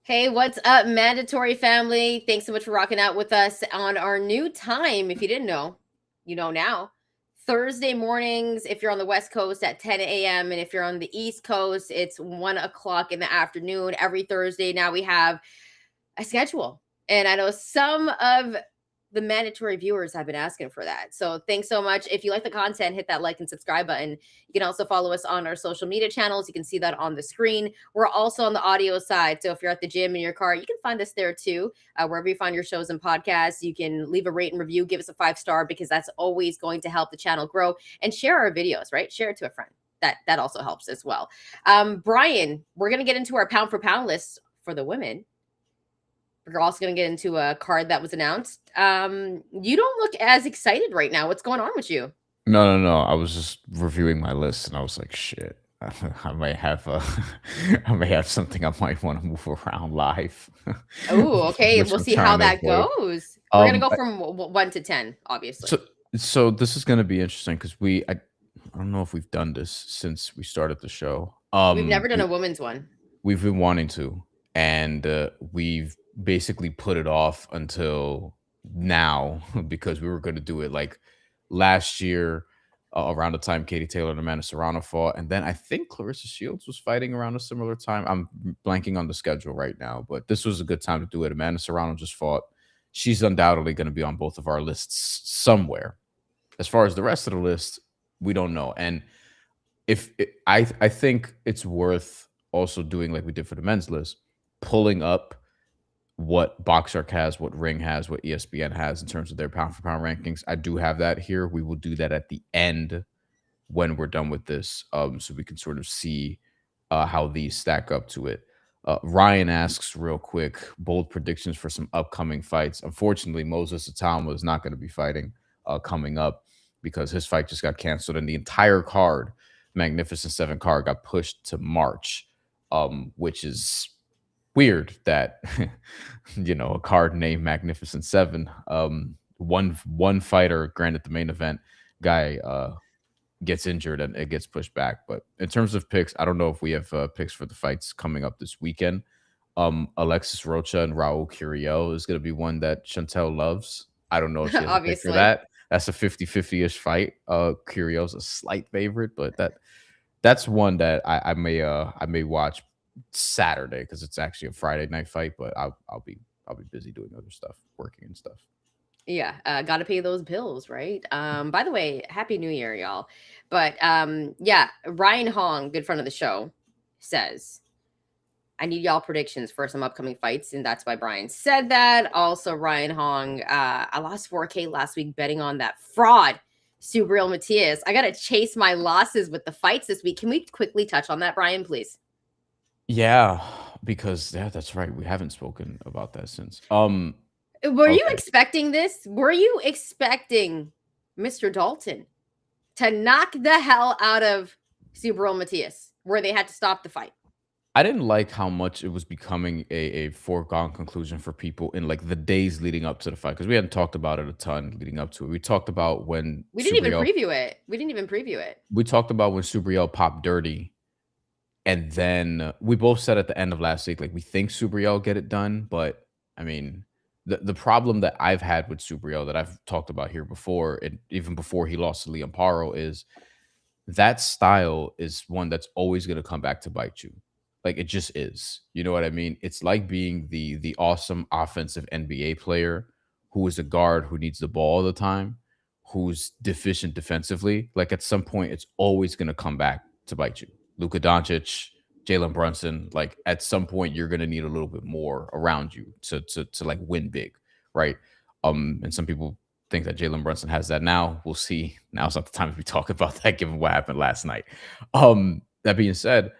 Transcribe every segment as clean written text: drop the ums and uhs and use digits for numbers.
Hey, what's up, mandatory family? Thanks so much for rocking out with us on our new time. If you didn't know, you know now. Thursday mornings, if you're on the West Coast at 10 a.m., and if you're on the East Coast, it's 1 o'clock in the afternoon. Every Thursday now we have a schedule. And I know some of the mandatory viewers have been asking for that. So thanks so much. If you like the content, hit that like and subscribe button. You can also follow us on our social media channels. You can see that on the screen. We're also on the audio side. So if you're at the gym in your car, you can find us there too. Wherever you find your shows and podcasts, you can leave a rate and review, give us a 5-star, because that's always going to help the channel grow, and share our videos, right? Share it to a friend. That also helps as well. Bryan, we're going to get into our pound for pound list for the women. We're also going to get into a card that was announced. You don't look as excited right now. What's going on with you? No. I was just reviewing my list and I was like, shit. I may have I may have something I might want to move around live, Oh, okay. which We'll I'm see how trying to that avoid. goes. We're going to Um, go I- from 1 to 10, obviously. so this is gonna be interesting because I don't know if we've done this since we started the show. We've never done a women's one. We've been wanting to, and we've basically put it off until now because we were going to do it like last year around the time Katie Taylor and Amanda Serrano fought, and then I think Clarissa Shields was fighting around a similar time. I'm blanking on the schedule right now, but this was a good time to do it. Amanda Serrano just fought. She's undoubtedly going to be on both of our lists somewhere. As far as the rest of the list, we don't know. And I think it's worth also doing like we did for the men's list, pulling up what Boxark has, what Ring has, what ESPN has in terms of their pound for pound rankings. I do have that here. We will do that at the end when we're done with this, so we can sort of see how these stack up to it. Ryan asks real quick, bold predictions for some upcoming fights. Unfortunately, Moses Atama is not going to be fighting coming up because his fight just got canceled, and the entire card, Magnificent Seven card, got pushed to March, which is weird that a card named Magnificent Seven, one fighter, granted the main event guy, gets injured and it gets pushed back. But in terms of picks, I don't know if we have picks for the fights coming up this weekend. Alexis Rocha and Raul Curiel is going to be one that Chantel loves. I don't know if she has a pick for Obviously. that. That's a 50-50-ish fight. Curiel's a slight favorite, but that's one that I may watch Saturday because it's actually a Friday night fight, but I'll be busy doing other stuff, working and stuff. Yeah, gotta pay those bills, right? By the way, happy new year, y'all. But yeah, Ryan Hong, good friend of the show, says, I need y'all predictions for some upcoming fights, and that's why Bryan said that. Also, Ryan Hong, I lost 4K last week betting on that fraud, Subriel Matias. I gotta chase my losses with the fights this week. Can we quickly touch on that, Bryan, please? Yeah, because that's right. We haven't spoken about that since. Were you Okay. expecting this? Were you expecting Mr. Dalton to knock the hell out of Subriel Matias, where they had to stop the fight? I didn't like how much it was becoming a foregone conclusion for people in like the days leading up to the fight because we hadn't talked about it a ton leading up to it. We talked about when We didn't even Subriel preview it. we talked about when Subriel popped dirty, and then we both said at the end of last week like we think Subriel get it done, but I mean the problem that I've had with Subriel that I've talked about here before, and even before he lost to Liam Paro, is that style is one that's always going to come back to bite you. Like it just is. You know what I mean? It's like being the awesome offensive NBA player who is a guard who needs the ball all the time, who's deficient defensively. Like at some point, it's always going to come back to bite you. Luka Doncic, Jalen Brunson. Like at some point, you're going to need a little bit more around you to like win big, right? And some people think that Jalen Brunson has that now. We'll see. Now's not the time to be talking about that, given what happened last night. That being said,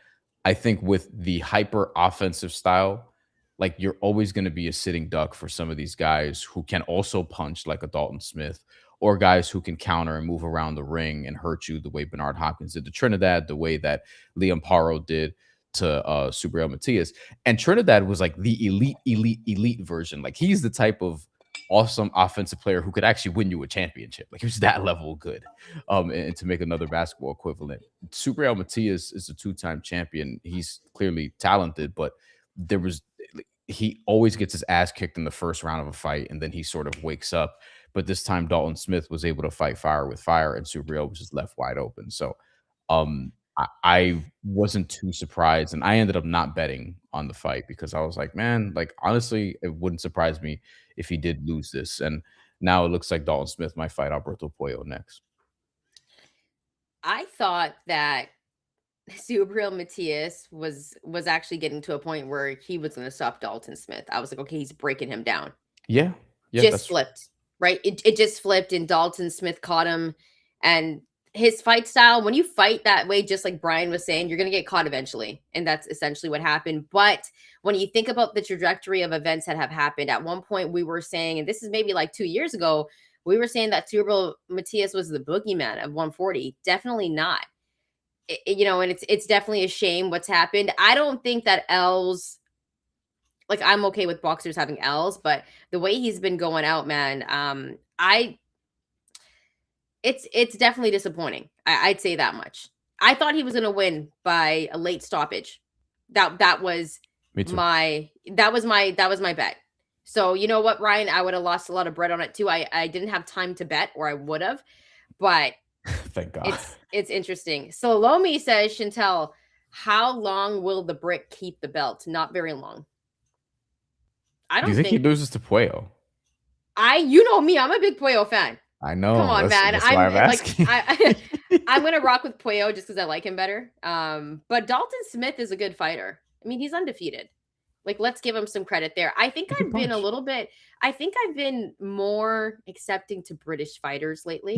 I think with the hyper offensive style, like you're always going to be a sitting duck for some of these guys who can also punch like a Dalton Smith, or guys who can counter and move around the ring and hurt you the way Bernard Hopkins did to Trinidad, the way that Liam Paro did to Subriel Matias. And Trinidad was like the elite version. Like he's the type of awesome offensive player who could actually win you a championship. Like he was that level good. And to make another basketball equivalent, Subriel Matias is a two-time champion. He's clearly talented, but there was he always gets his ass kicked in the first round of a fight, and then he sort of wakes up. But this time, Dalton Smith was able to fight fire with fire, and Subriel was just left wide open. So, I wasn't too surprised, and I ended up not betting on the fight because I was like, man, like honestly, it wouldn't surprise me if he did lose this. And now it looks like Dalton Smith might fight Alberto Puello next. I thought that Subriel Matias was actually getting to a point where he was going to stop Dalton Smith. I was like, okay, he's breaking him down. Yeah, yeah, Just that's flipped, right? It just flipped, and Dalton Smith caught him. And his fight style, when you fight that way, just like Bryan was saying, you're going to get caught eventually. And that's essentially what happened. But when you think about the trajectory of events that have happened, at one point we were saying, and this is maybe like 2 years ago, we were saying that Subriel Matias was the boogeyman of 140. Definitely not. And it's definitely a shame what's happened. I don't think that L's, like, I'm okay with boxers having L's, but the way he's been going out, man, I it's definitely disappointing. I'd say that much. I thought he was gonna win by a late stoppage. That was me too. my bet. So you know what, Ryan, I would have lost a lot of bread on it too. I didn't have time to bet, or I would have, but Thank God. it's interesting. So Lomi says, Shantelle, how long will the Brick keep the belt? Not very long. I Do you don't think he think loses to Puello? you know me, I'm a big Puello fan. I Come know. on, man. That's why I'm I'm like asking. I'm gonna rock with Puello just because I like him better. But Dalton Smith is a good fighter. I mean, he's undefeated. Like, let's give him some credit there. He can punch. I think I've been more accepting to British fighters lately.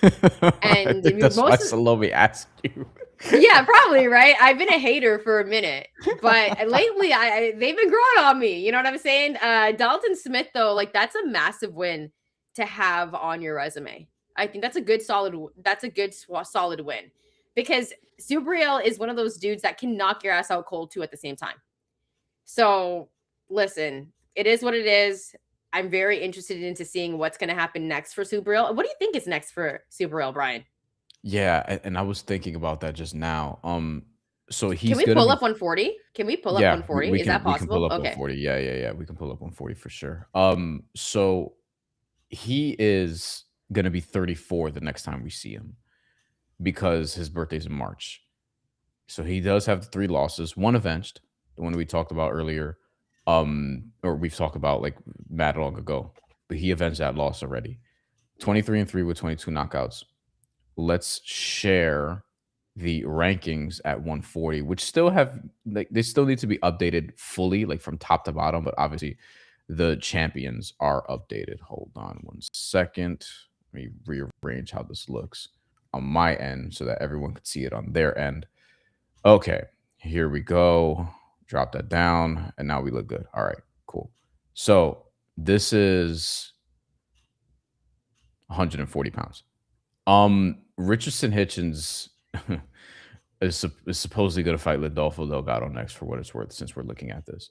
I And think that's why most of, Salome asked you. yeah, probably, right? I've been a hater for a minute, but lately they've been growing on me. You know what I'm saying? Dalton Smith, though, like that's a massive win to have on your resume. I think that's a good solid win, because Subriel is one of those dudes that can knock your ass out cold too at the same time. So listen, it is what it is. I'm very interested into seeing what's going to happen next for Subriel. What do you think is next for Subriel, Brian? Yeah, and I was thinking about that just now. So Can he's we gonna pull be up 140? Can we pull up yeah, 140? Is that we can pull possible? up Okay. 140. Yeah, yeah, yeah. We can pull up 140 for sure. So he is gonna be 34 the next time we see him because his birthday's in March. So he does have the three losses, one avenged, the one we talked about earlier, or we've talked about like mad long ago, but he avenged that loss already. 23-3 with 22 knockouts. Let's share the rankings at 140, which still have like they still need to be updated fully, like from top to bottom, but obviously the champions are updated. Hold on 1 second. Let me rearrange how this looks on my end so that everyone could see it on their end. Okay, here we go. Drop that down, and now we look good. All right, cool. So this is 140 pounds. Richardson Hitchens is supposedly going to fight Lidolfo Delgado next, for what it's worth, since we're looking at this.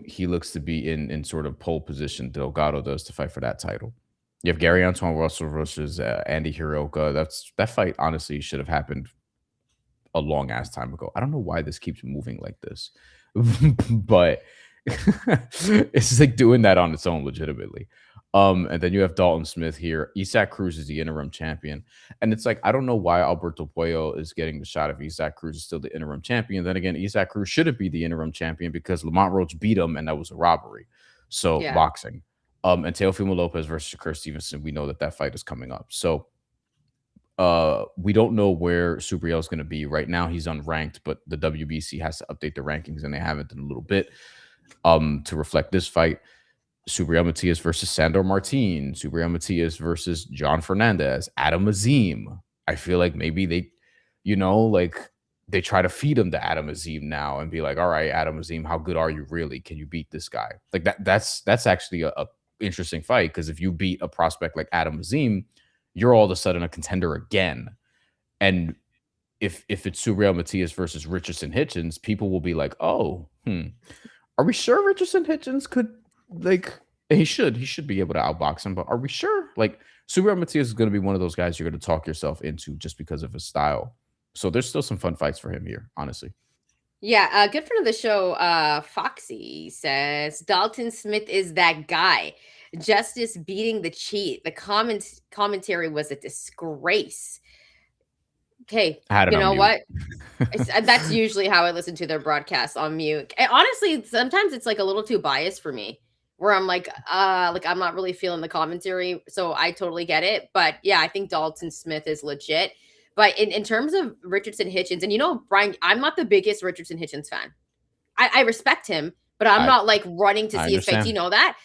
He looks to be in sort of pole position. Delgado does to fight for that title. You have Gary Antoine Russell versus Andy Hiroka. That fight honestly should have happened a long ass time ago. I don't know why this keeps moving like this, but It's just like doing that on its own, legitimately. And then you have Dalton Smith here. Isaac Cruz is the interim champion. And it's like, I don't know why Alberto Puello is getting the shot if Isaac Cruz is still the interim champion. Then again, Isaac Cruz shouldn't be the interim champion because Lamont Roach beat him and that was a robbery. So Yeah. boxing. And Teofimo Lopez versus Shakur Stevenson, we know that that fight is coming up. So we don't know where Subriel is going to be right now. He's unranked, but the WBC has to update the rankings, and they haven't in a little bit to reflect this fight. Subriel Matias versus Sandor Martin, Subriel Matias versus John Fernandez, Adam Azim. I feel like maybe they, like they try to feed him to Adam Azim now and be like, all right, Adam Azim, how good are you really? Can you beat this guy? Like that's actually a interesting fight, because if you beat a prospect like Adam Azim, you're all of a sudden a contender again. And if it's Subriel Matias versus Richardson Hitchens, people will be like, oh, are we sure Richardson Hitchens could, like, he should be able to outbox him, but are we sure? Like, Subriel Matias is going to be one of those guys you're going to talk yourself into just because of his style. So there's still some fun fights for him here, honestly. Yeah, good friend of the show, Foxy says Dalton Smith is that guy. Justice beating the cheat. The commentary was a disgrace. Okay, I had it you on know mute. what? That's usually how I listen to their broadcasts, on mute. And honestly, sometimes it's like a little too biased for me, where I'm like I'm not really feeling the commentary, so I totally get it. But yeah, I think Dalton Smith is legit. But in terms of Richardson Hitchens, and Brian, I'm not the biggest Richardson Hitchens fan. I respect him, but I'm I not like running to I see his fights. understand. You know that?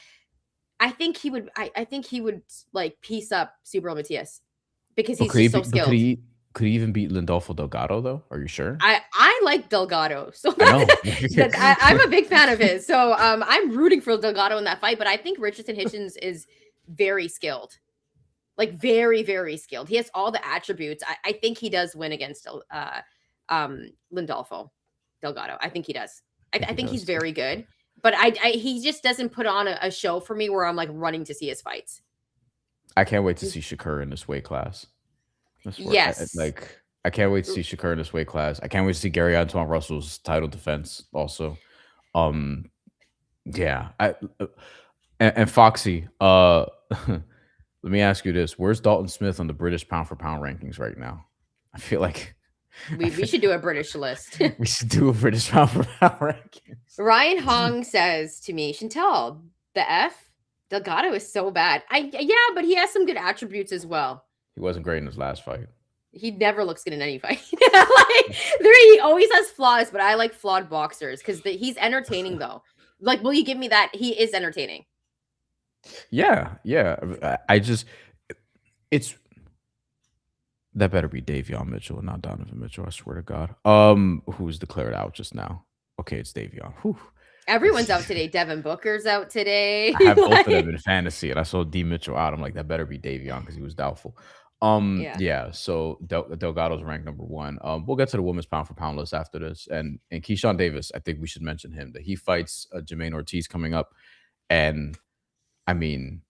I think he would. I think he would like piece up Subriel Matias because But he's just so skilled. could he even beat Lindolfo Delgado though? Are you sure? I like Delgado, so I know. I'm a big fan of his. So I'm rooting for Delgado in that fight, but I think Richardson Hitchens is very skilled, like very very skilled. He has all the attributes. I think he does win against Lindolfo Delgado. I think he does. I think he's very good, but he just doesn't put on a show for me where I'm like running to see his fights. I can't wait to see Shakur in this weight class. Yes. I can't wait to see Shakur in this weight class. I can't wait to see Gary Antoine Russell's title defense also. Yeah. And Foxy, let me ask you this. Where's Dalton Smith on the British pound for pound rankings right now? I feel like we should do a British list. We should do a British pound for pound rankings. Ryan Hong says to me, Shantelle, the F Delgado is so bad. Yeah, but he has some good attributes as well. He wasn't great in his last fight. He never looks good in any fight. He always has flaws, but I like flawed boxers because he's entertaining though. Like, will you give me that? He is entertaining. Yeah. It's that better be Davion Mitchell and not Donovan Mitchell. I swear to God. Who was declared out just now? Okay, it's Davion. Whew. Everyone's out today. Devin Booker's out today. I have both of them in fantasy, and I saw D Mitchell out. I'm like, that better be Davion because he was doubtful. Yeah. So Delgado's ranked number 1. We'll get to the women's pound for pound list after this, and Keyshawn Davis. I think we should mention him that he fights Jermaine Ortiz coming up, and I mean,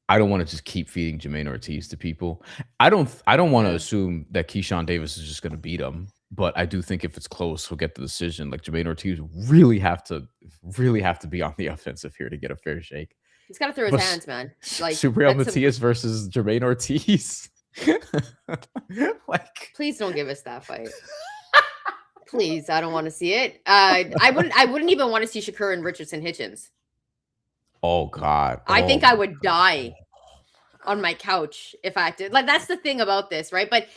I don't want to just keep feeding Jermaine Ortiz to people. I don't want to assume that Keyshawn Davis is just going to beat him, but I do think if it's close, he'll get the decision. Like, Jermaine Ortiz really have to be on the offensive here to get a fair shake. He's got to throw his hands, man. Like Subriel Matias versus Jermaine Ortiz. Like, please don't give us that fight. Please, I don't want to see it. I wouldn't even want to see Shakur and Richardson Hitchens. Oh God. I think I would die on my couch if I did. Like, that's the thing about this, right? But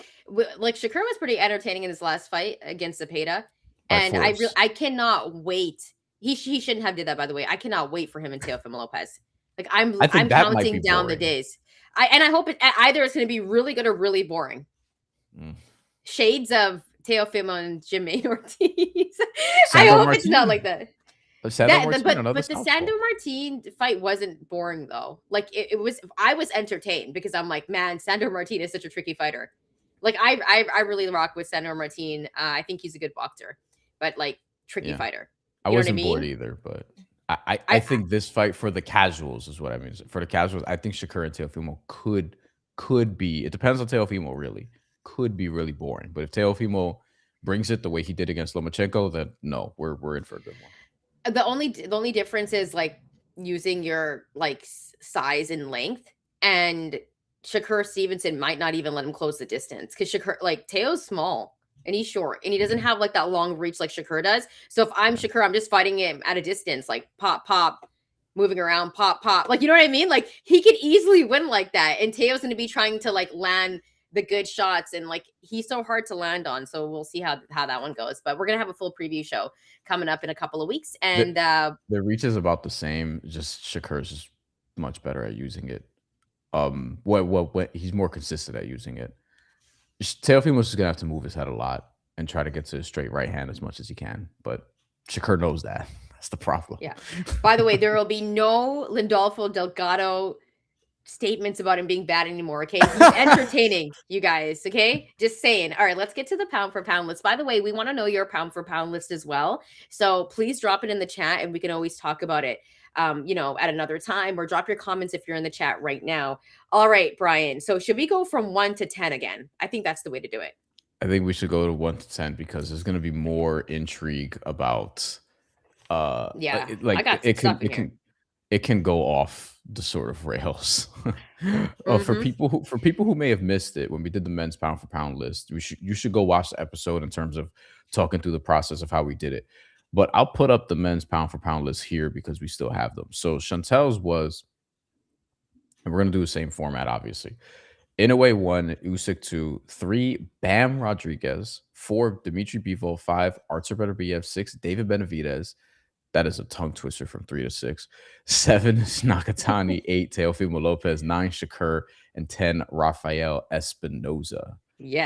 like, Shakur was pretty entertaining in his last fight against Zepeda, and I cannot wait. He shouldn't have did that, by the way. I cannot wait for him and Teofimo Lopez. Like, I'm counting down the days. I hope either it's going to be really good or really boring. Shades of Teofimo and Jermaine Ortiz. I hope it's not like that. But the Sandor Martin fight wasn't boring though. Like, it was. I was entertained because I'm like, man, Sandor Martin is such a tricky fighter. Like, I really rock with Sandor Martin. I think he's a good boxer, but like, tricky fighter. I wasn't bored either, but I think this fight for the casuals is what I mean. For the casuals, I think Shakur and Teofimo could be. It depends on Teofimo, really. Could be really boring, but if Teofimo brings it the way he did against Lomachenko, then no, we're in for a good one. The only difference is like using your like size and length, and Shakur Stevenson might not even let him close the distance because Shakur, like, Teo's small and he's short and he doesn't Mhm. have like that long reach like Shakur does. So if I'm Yeah. Shakur, I'm just fighting him at a distance, like pop pop, moving around, pop pop, like, you know what I mean? Like, he could easily win like that, and Teo's going to be trying to like land the good shots, and like he's so hard to land on. So we'll see how that one goes. But we're gonna have a full preview show coming up in a couple of weeks. The And the reach is about the same, just Shakur's is much better at using it. What he's more consistent at using it. Teofimo's is gonna have to move his head a lot and try to get to his straight right hand as much as he can, but Shakur knows that. That's the problem. yeah. By the way, there will be no Lindolfo Delgado statements about him being bad anymore. Okay. He's entertaining, you guys. Okay. Just saying. All right. Let's get to the pound for pound list. By the way, we want to know your pound for pound list as well. So please drop it in the chat and we can always talk about it, at another time, or drop your comments if you're in the chat right now. All right, Bryan. So should we go from 1 to 10 again? I think that's the way to do it. I think we should go to 1 to 10 because there's gonna be more intrigue about Yeah. I like got some stuff in it here. can go off the sort of rails. For Mm-hmm. people who may have missed it when we did the men's pound for pound list, you should go watch the episode in terms of talking through the process of how we did it. But I'll put up the men's pound for pound list here because we still have them. So Chantel's was, and we're gonna do the same format, obviously. Inoue 1, Usyk 2, 3, Bam Rodriguez, 4, Dimitri Bivol, 5, Artur Beterbiev, 6, David Benavidez. That is a tongue twister from 3 to 6. 7 is Nakatani, 8, Teofimo Lopez, 9, Shakur, and 10, Rafael Espinoza.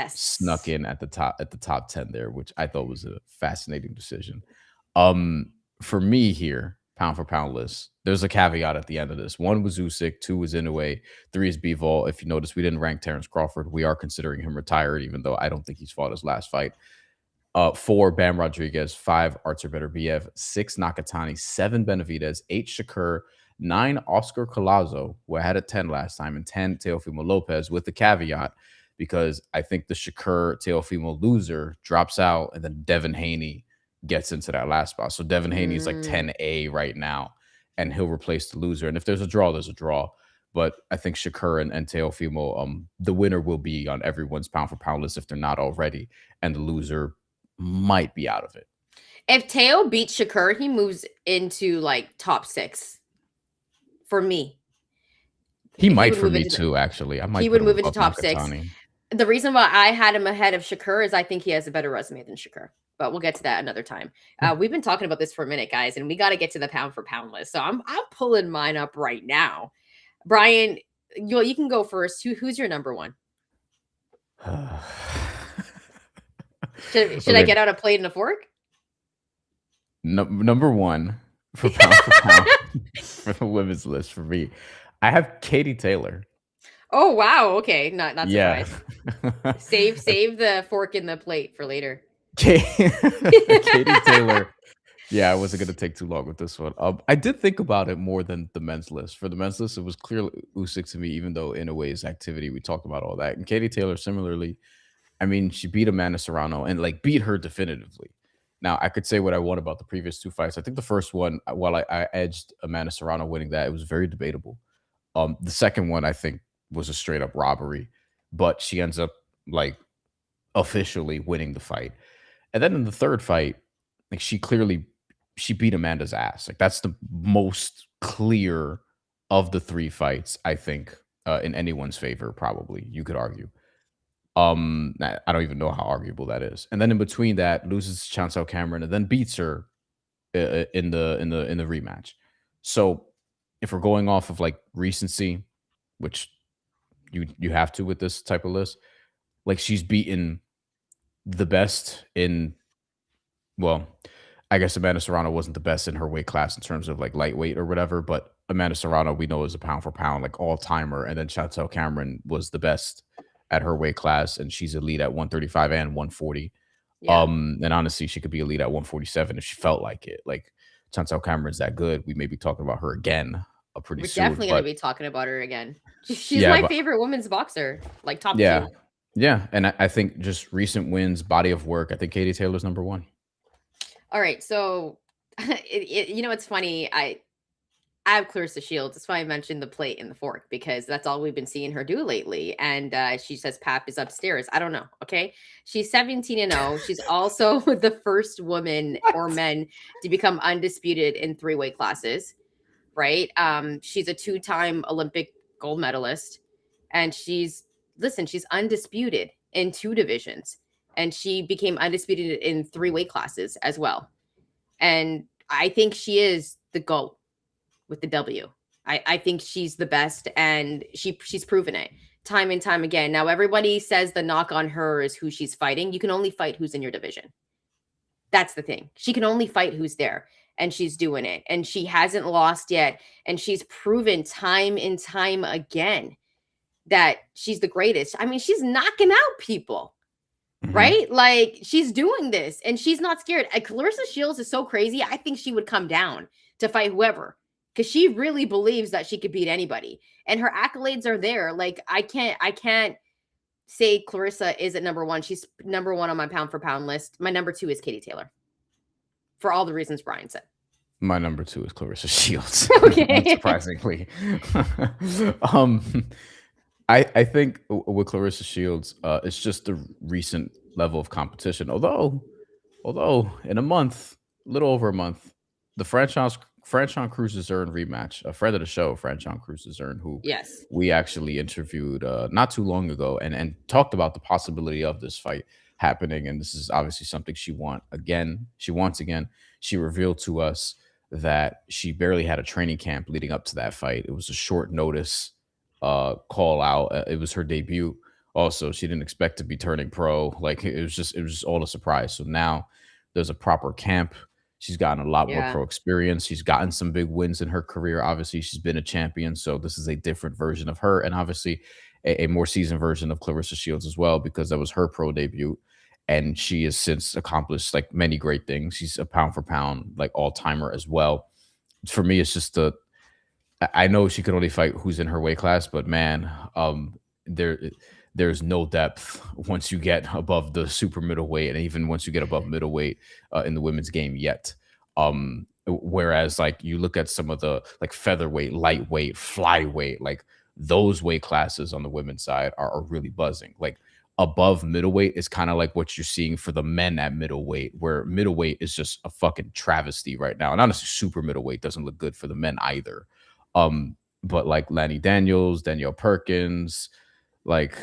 Snuck Yes. in at the top 10 there, which I thought was a fascinating decision. Um, for me here, pound for pound list, there's a caveat at the end of this. 1 was Usyk, 2 was Inoue, 3 is Bivol. If you notice, we didn't rank Terrence Crawford. We are considering him retired, even though I don't think he's fought his last fight. 4, Bam Rodriguez, 5, Artur Beterbiev, 6, Nakatani, 7, Benavidez, 8, Shakur, 9, Oscar Collazo, who I had at 10 last time, and 10, Teofimo Lopez, with the caveat because I think the Shakur Teofimo loser drops out, and then Devin Haney gets into that last spot. So Devin Haney is like Mm. 10A right now, and he'll replace the loser. And if there's a draw, there's a draw. But I think Shakur and Teofimo, the winner will be on everyone's pound for pound list if they're not already, and the loser might be out of it. If Teo beats Shakur, he moves into like top 6 for me. He He might would for move me into too, actually. I he might put would him move into above top 6. Nakatani. The reason why I had him ahead of Shakur is I think he has a better resume than Shakur, but we'll get to that another time. We've been talking about this for a minute, guys, and we got to get to the pound for pound list. So I'm pulling mine up right now. Bryan, you can go first. Who's your number one? Should I Okay, get out a plate and a fork? number 1 for pound for pound for the women's list for me, I have Katie Taylor. Oh wow, okay, not Yeah. surprised. Save the fork and the plate for later. Katie Taylor. Yeah, I wasn't gonna take too long with this one. I did think about it more than the men's list. For the men's list, it was clearly Usyk to me, even though in a way his activity, we talked about all that. And Katie Taylor, similarly, I mean, she beat Amanda Serrano and like beat her definitively. Now, I could say what I want about the previous 2 fights. I think the first one, while I edged Amanda Serrano winning that, it was very debatable. The second one, I think, was a straight up robbery, but she ends up like officially winning the fight. And then in the third fight, like she beat Amanda's ass. Like that's the most clear of the 3 fights, I think, in anyone's favor, probably, you could argue. I don't even know how arguable that is. And then in between that, loses to Chancel Cameron and then beats her in the rematch. So if we're going off of like recency, which you have to with this type of list, like she's beaten the best in, well, I guess Amanda Serrano wasn't the best in her weight class in terms of like lightweight or whatever, but Amanda Serrano we know is a pound for pound like all timer, and then Chantel Cameron was the best at her weight class, and she's elite at 135 and 140. Yeah, And honestly, she could be elite at 147 if she felt like it. Like Chantel Cameron's that good. We may be talking about her again pretty we're soon, definitely gonna but be talking about her again. She's yeah, my but favorite women's boxer, like top yeah, 2. yeah, and I think just recent wins, body of work. I think Katie Taylor's number 1. All right, so It's funny. I have Clarissa Shields. That's why I mentioned the plate and the fork because that's all we've been seeing her do lately. And she says Pap is upstairs. I don't know. Okay. She's 17-0. She's also the first woman or What? men to become undisputed in three weight classes, right? She's a two-time Olympic gold medalist. And she's undisputed in two divisions. And she became undisputed in three weight classes as well. And I think she is the GOAT with the W. I think she's the best, and she's proven it time and time again. Now everybody says the knock on her is who she's fighting. You can only fight who's in your division. That's the thing. She can only fight who's there, and she's doing it. And she hasn't lost yet, and she's proven time and time again that she's the greatest. I mean, she's knocking out people. Mhm. Right? Like she's doing this and she's not scared. Clarissa Shields is so crazy. I think she would come down to fight whoever because she really believes that she could beat anybody. And her accolades are there. Like I can't say Clarissa is at number one. She's number one on my pound for pound list. My number two is Katie Taylor for all the reasons Bryan said. My number 2 is Clarissa Shields, Okay. unsurprisingly. um, I think with Clarissa Shields, it's just the recent level of competition. Although in a month, a little over a month, the Franchon Cruz-Zern rematch, a friend of the show, Franchon Cruz-Zern, who Yes. we actually interviewed not too long ago, and talked about the possibility of this fight happening. And this is obviously something she want again. She wants again. She revealed to us that she barely had a training camp leading up to that fight. It was a short notice call out. It was her debut. Also, she didn't expect to be turning pro. Like it was just all a surprise. So now there's a proper camp. She's gotten a lot more Yeah. pro experience. She's gotten some big wins in her career. Obviously, she's been a champion. So this is a different version of her, and obviously a more seasoned version of Clarissa Shields as well, because that was her pro debut. And she has since accomplished like many great things. She's a pound for pound, like all timer as well. For me, it's just the I know she could only fight who's in her weight class, but man, there's no depth once you get above the super middleweight, and even once you get above middleweight in the women's game yet. Whereas like you look at some of the like featherweight, lightweight, flyweight, like those weight classes on the women's side are really buzzing. Like above middleweight is kind of like what you're seeing for the men at middleweight, where middleweight is just a fucking travesty right now. And honestly, super middleweight doesn't look good for the men either. But like Lanny Daniels, Danielle Perkins, like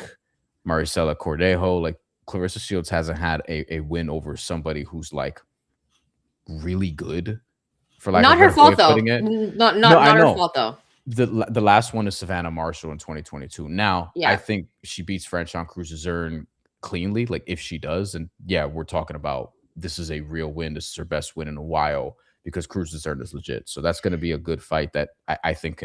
Maricela Cordejo, like Clarissa Shields hasn't had a win over somebody who's like really good, for lack of Not a her better way fault of though. putting it. Not No, not I not her know. fault though. The last one is Savannah Marshall in 2022. Now, I Yeah. think she beats Franchon Cruz-Zern cleanly, like if she does. And yeah, we're talking about this is a real win. This is her best win in a while because Cruz-Zern is legit. So that's going to be a good fight that I think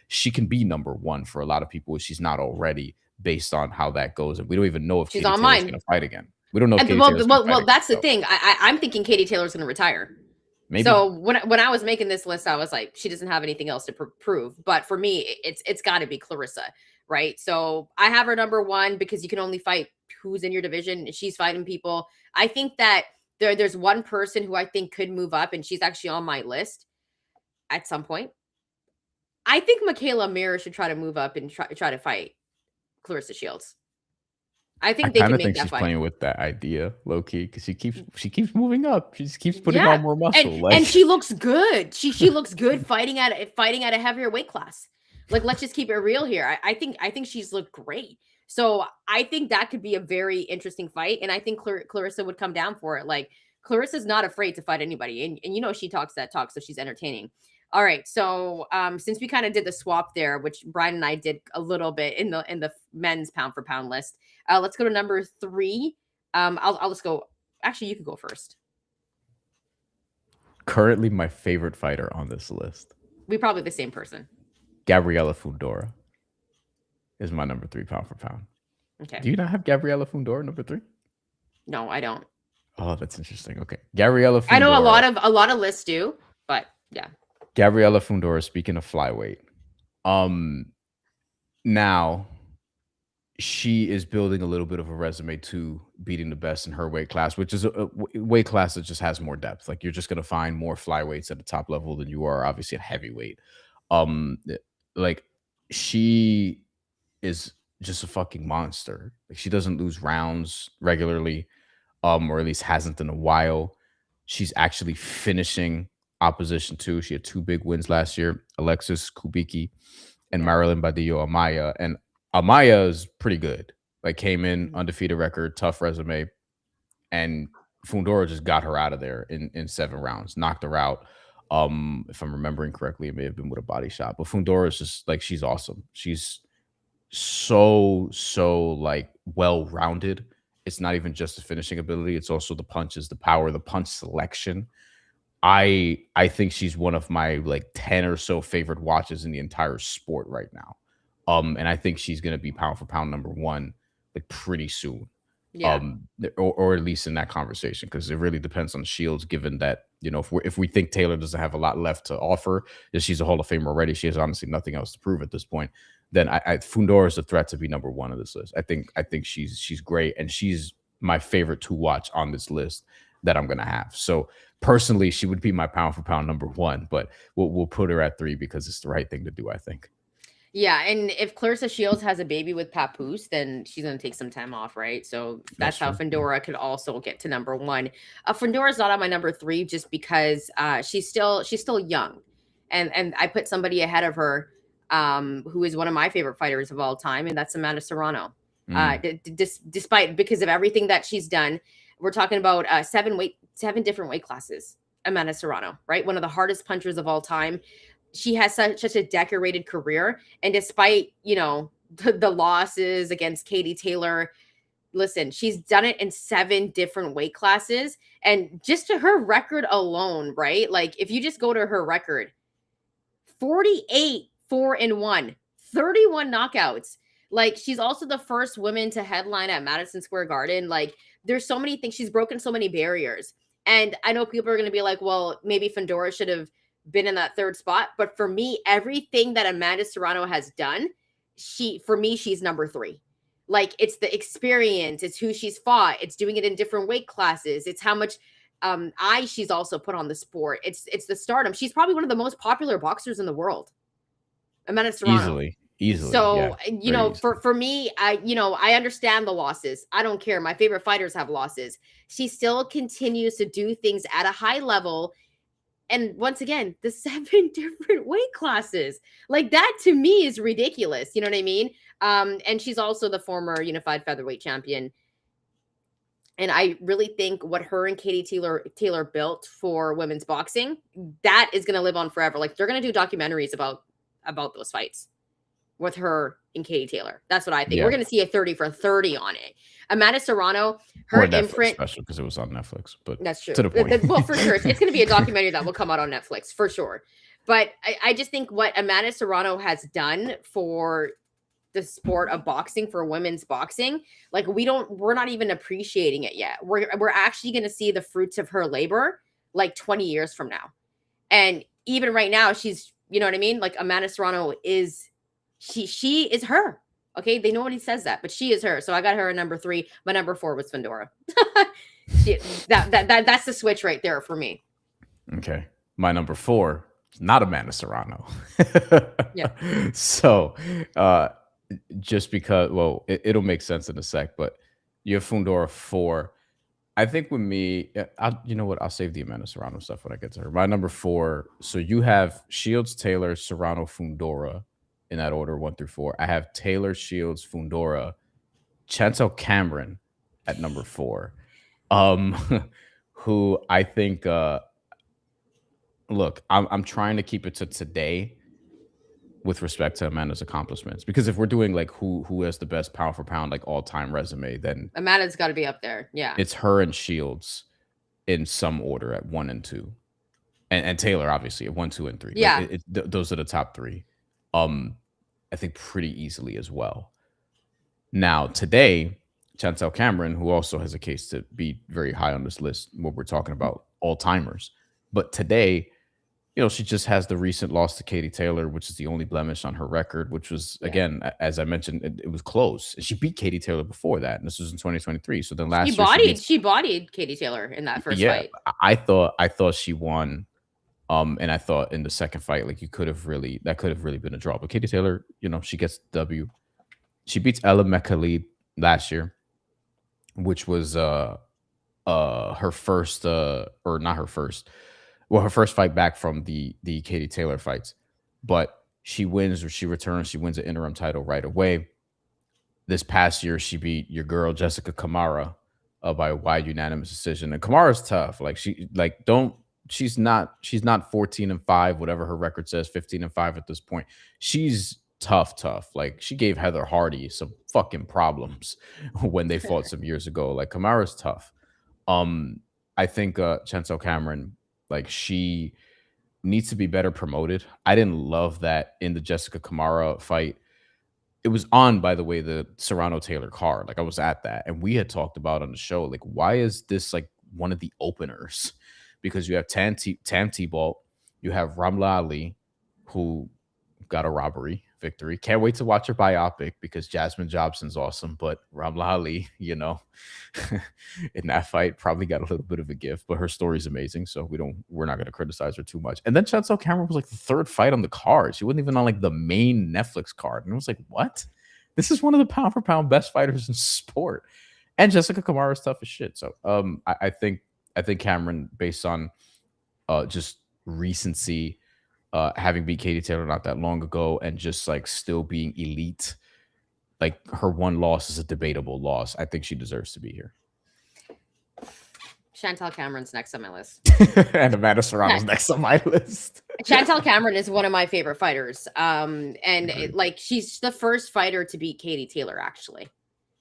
she can be number one for a lot of people if she's not already, based on how that goes. And we don't even know if She's Katie on Taylor's going mine. to fight again. We don't know if And Katie Taylor's going to fight again. that's the So thing. I'm thinking Katie Taylor's going to retire. maybe. So when I was making this list, I was like, she doesn't have anything else to prove. But for me, it's got to be Clarissa, right? So I have her number one because you can only fight who's in your division. She's fighting people. I think that there's one person who I think could move up, and she's actually on my list at some point. I think Michaela Mir should try to move up and try to fight Clarissa Shields. I I think they kind can of make think that she's fight. playing with that idea low key because she keeps moving up. She just keeps putting Yeah, on more and muscle. and Like she looks good. She looks good fighting at a heavier weight class. Like, let's just keep it real here. I think she's looked great. So I think that could be a very interesting fight, and I think Clarissa would come down for it. Like Clarissa's not afraid to fight anybody, and she talks that talk, so she's entertaining. All right, so since we kind of did the swap there, which Bryan and I did a little bit in the men's pound for pound list, let's go to number three. I'll just go. Actually, you could go first. currently my favorite fighter on this list, We probably the same person. Gabriela Fundora, is my number 3 pound for pound. Okay. Do you not have Gabriela Fundora number 3? No, I don't. Oh, that's interesting. Okay. Gabriela I know Fundora. a lot of lists do, but yeah. Gabriela Fundora, speaking of flyweight. Now she is building a little bit of a resume too beating the best in her weight class, which is a weight class that just has more depth. Like you're just gonna find more flyweights at the top level than you are obviously at heavyweight. Like she is just a fucking monster. Like she doesn't lose rounds regularly, or at least hasn't in a while. She's actually finishing opposition too. She had two big wins last year: Alexis Kubicki and Yeah. Marilyn Badillo Amaya. And Amaya is pretty good. Like came in undefeated record, tough resume, and Fundora just got her out of there in 7 rounds, knocked her out. If I'm remembering correctly, it may have been with a body shot. But Fundora is just like she's awesome. She's so like well rounded. It's not even just the finishing ability; it's also the punches, the power, the punch selection. I think she's one of my like 10 or so favorite watches in the entire sport right now. And I think she's gonna be pound for pound number one like pretty soon. Yeah. Or at least in that conversation, because it really depends on Shields, given that, if we think Taylor doesn't have a lot left to offer, that she's a Hall of Famer already, she has honestly nothing else to prove at this point. Then Fundora is a threat to be number one on this list. I think she's great, and she's my favorite to watch on this list that I'm gonna have. So personally, she would be my pound for pound number one, but we'll put her at 3 because it's the right thing to do, I think. Yeah, and if Clarissa Shields has a baby with Papoose, then she's gonna take some time off, right? So That's that's how true. Yeah. Fedora could also get to number one. Fedora's not on my number three just because she's still young, and I put somebody ahead of her, who is one of my favorite fighters of all time, and that's Amanda Serrano. Mm, Despite because of everything that she's done, we're talking about 7 different weight classes. Amanda Serrano, right? One of the hardest punchers of all time. She has such a decorated career, and despite the losses against Katie Taylor, listen, she's done it in 7 different weight classes, and just to her record alone, right? Like if you just go to her record, 48 4-1, 31 knockouts. Like she's also the first woman to headline at Madison Square Garden. Like there's so many things. She's broken so many barriers. And I know people are going to be like, well, maybe Fedora should have been in that third spot. But for me, everything that Amanda Serrano has done, for me, she's number 3. Like it's the experience, it's who she's fought, it's doing it in different weight classes, it's how much eye she's also put on the sport. It's the stardom. She's probably one of the most popular boxers in the world, Amanda Serrano. easily, yeah, So, very easily. for me, I understand the losses. I don't care. My favorite fighters have losses. She still continues to do things at a high level. And once again, the 7 different weight classes. Like that to me is ridiculous. You know what I mean? And she's also the former unified featherweight champion. And I really think what her and Katie Taylor built for women's boxing, that is going to live on forever. Like they're going to do documentaries about those fights with her and Katie Taylor. That's what I think. We're Yeah. going to see a 30 for 30 on it. Amanda Serrano, Or her a Netflix imprint. special because it was on Netflix, but That's true. to the point. Well, for sure. It's going to be a documentary that will come out on Netflix for sure. But I just think what Amanda Serrano has done for the sport of boxing, for women's boxing, like we're not even appreciating it yet. We're actually going to see the fruits of her labor like 20 years from now. And even right now, she's, you know what I mean? Like Amanda Serrano is, she is her. Okay. They nobody says that, but she is her. So I got her at number 3. My number 4 was Fedora. she, that's the switch right there for me. Okay. My number 4 is not Amanda Serrano. Yeah. So, just because, well, it'll make sense in a sec, but you have Fundora 4. I think with me, you know what? I'll save the Amanda Serrano stuff when I get to her. My number 4. So you have Shields, Taylor, Serrano, Fundora in that order, 1 through 4. I have Taylor, Shields, Fundora, Chantel Cameron at number 4. Um, who I think, look, I'm trying to keep it to today with respect to Amanda's accomplishments, because if we're doing like who has the best pound for pound like all time resume, then Amanda's got to be up there. Yeah. it's her and Shields in some order at 1 and 2, and Taylor obviously at 1, 2, and 3. Like Yeah. those are the top 3. I think pretty easily as well. Now today, Chantel Cameron, who also has a case to be very high on this list when we're talking about all timers, but today she just has the recent loss to Katie Taylor, which is the only blemish on her record, which was, Yeah. again, as I mentioned, it was close. She beat Katie Taylor before that, and this was in 2023. So then She last year she bodied beats, she bodied Katie Taylor in that first yeah. fight. I thought she won. And I thought in the second fight, like, you could have really that could have really been a draw. But Katie Taylor, she gets the W. She beats Ella McKhalid last year, which was her first, or not her first, well, her first fight back from the Katie Taylor fights. But she wins, or she returns, she wins an interim title right away. This past year, she beat your girl Jessica Kamara by a wide unanimous decision. And Kamara's tough. Like, she's not 14-5, whatever her record says, 15-5 at this point. She's tough, tough. Like, she gave Heather Hardy some fucking problems when they fought some years ago. Like, Kamara's tough. I think Chantelle Cameron, like, she needs to be better promoted. I didn't love that in the Jessica Kamara fight. It was on, by the way, the Serrano Taylor card. Like, I was at that, and we had talked about on the show, like, why is this like one of the openers? Because you have Tam Tebow, you have Ramla Ali, who got a robbery victory. Can't wait to watch her biopic because Jasmine Jobson's awesome, but Ramla Ali, in that fight probably got a little bit of a gift, but her story's amazing, so we're not going to criticize her too much. And then Chantelle Cameron was like the third fight on the card. She wasn't even on like the main Netflix card, and it was like, what? This is one of the pound for pound best fighters in sport, and Jessica Kamara is tough as shit. So I think Cameron, based on just recency, having beat Katie Taylor not that long ago, and just like still being elite, like, her one loss is a debatable loss. I think she deserves to be here. Chantelle Cameron's next on my list. And Amanda Serrano's next on my list. Chantelle Cameron is one of my favorite fighters. And Agreed. like, she's the first fighter to beat Katie Taylor, actually.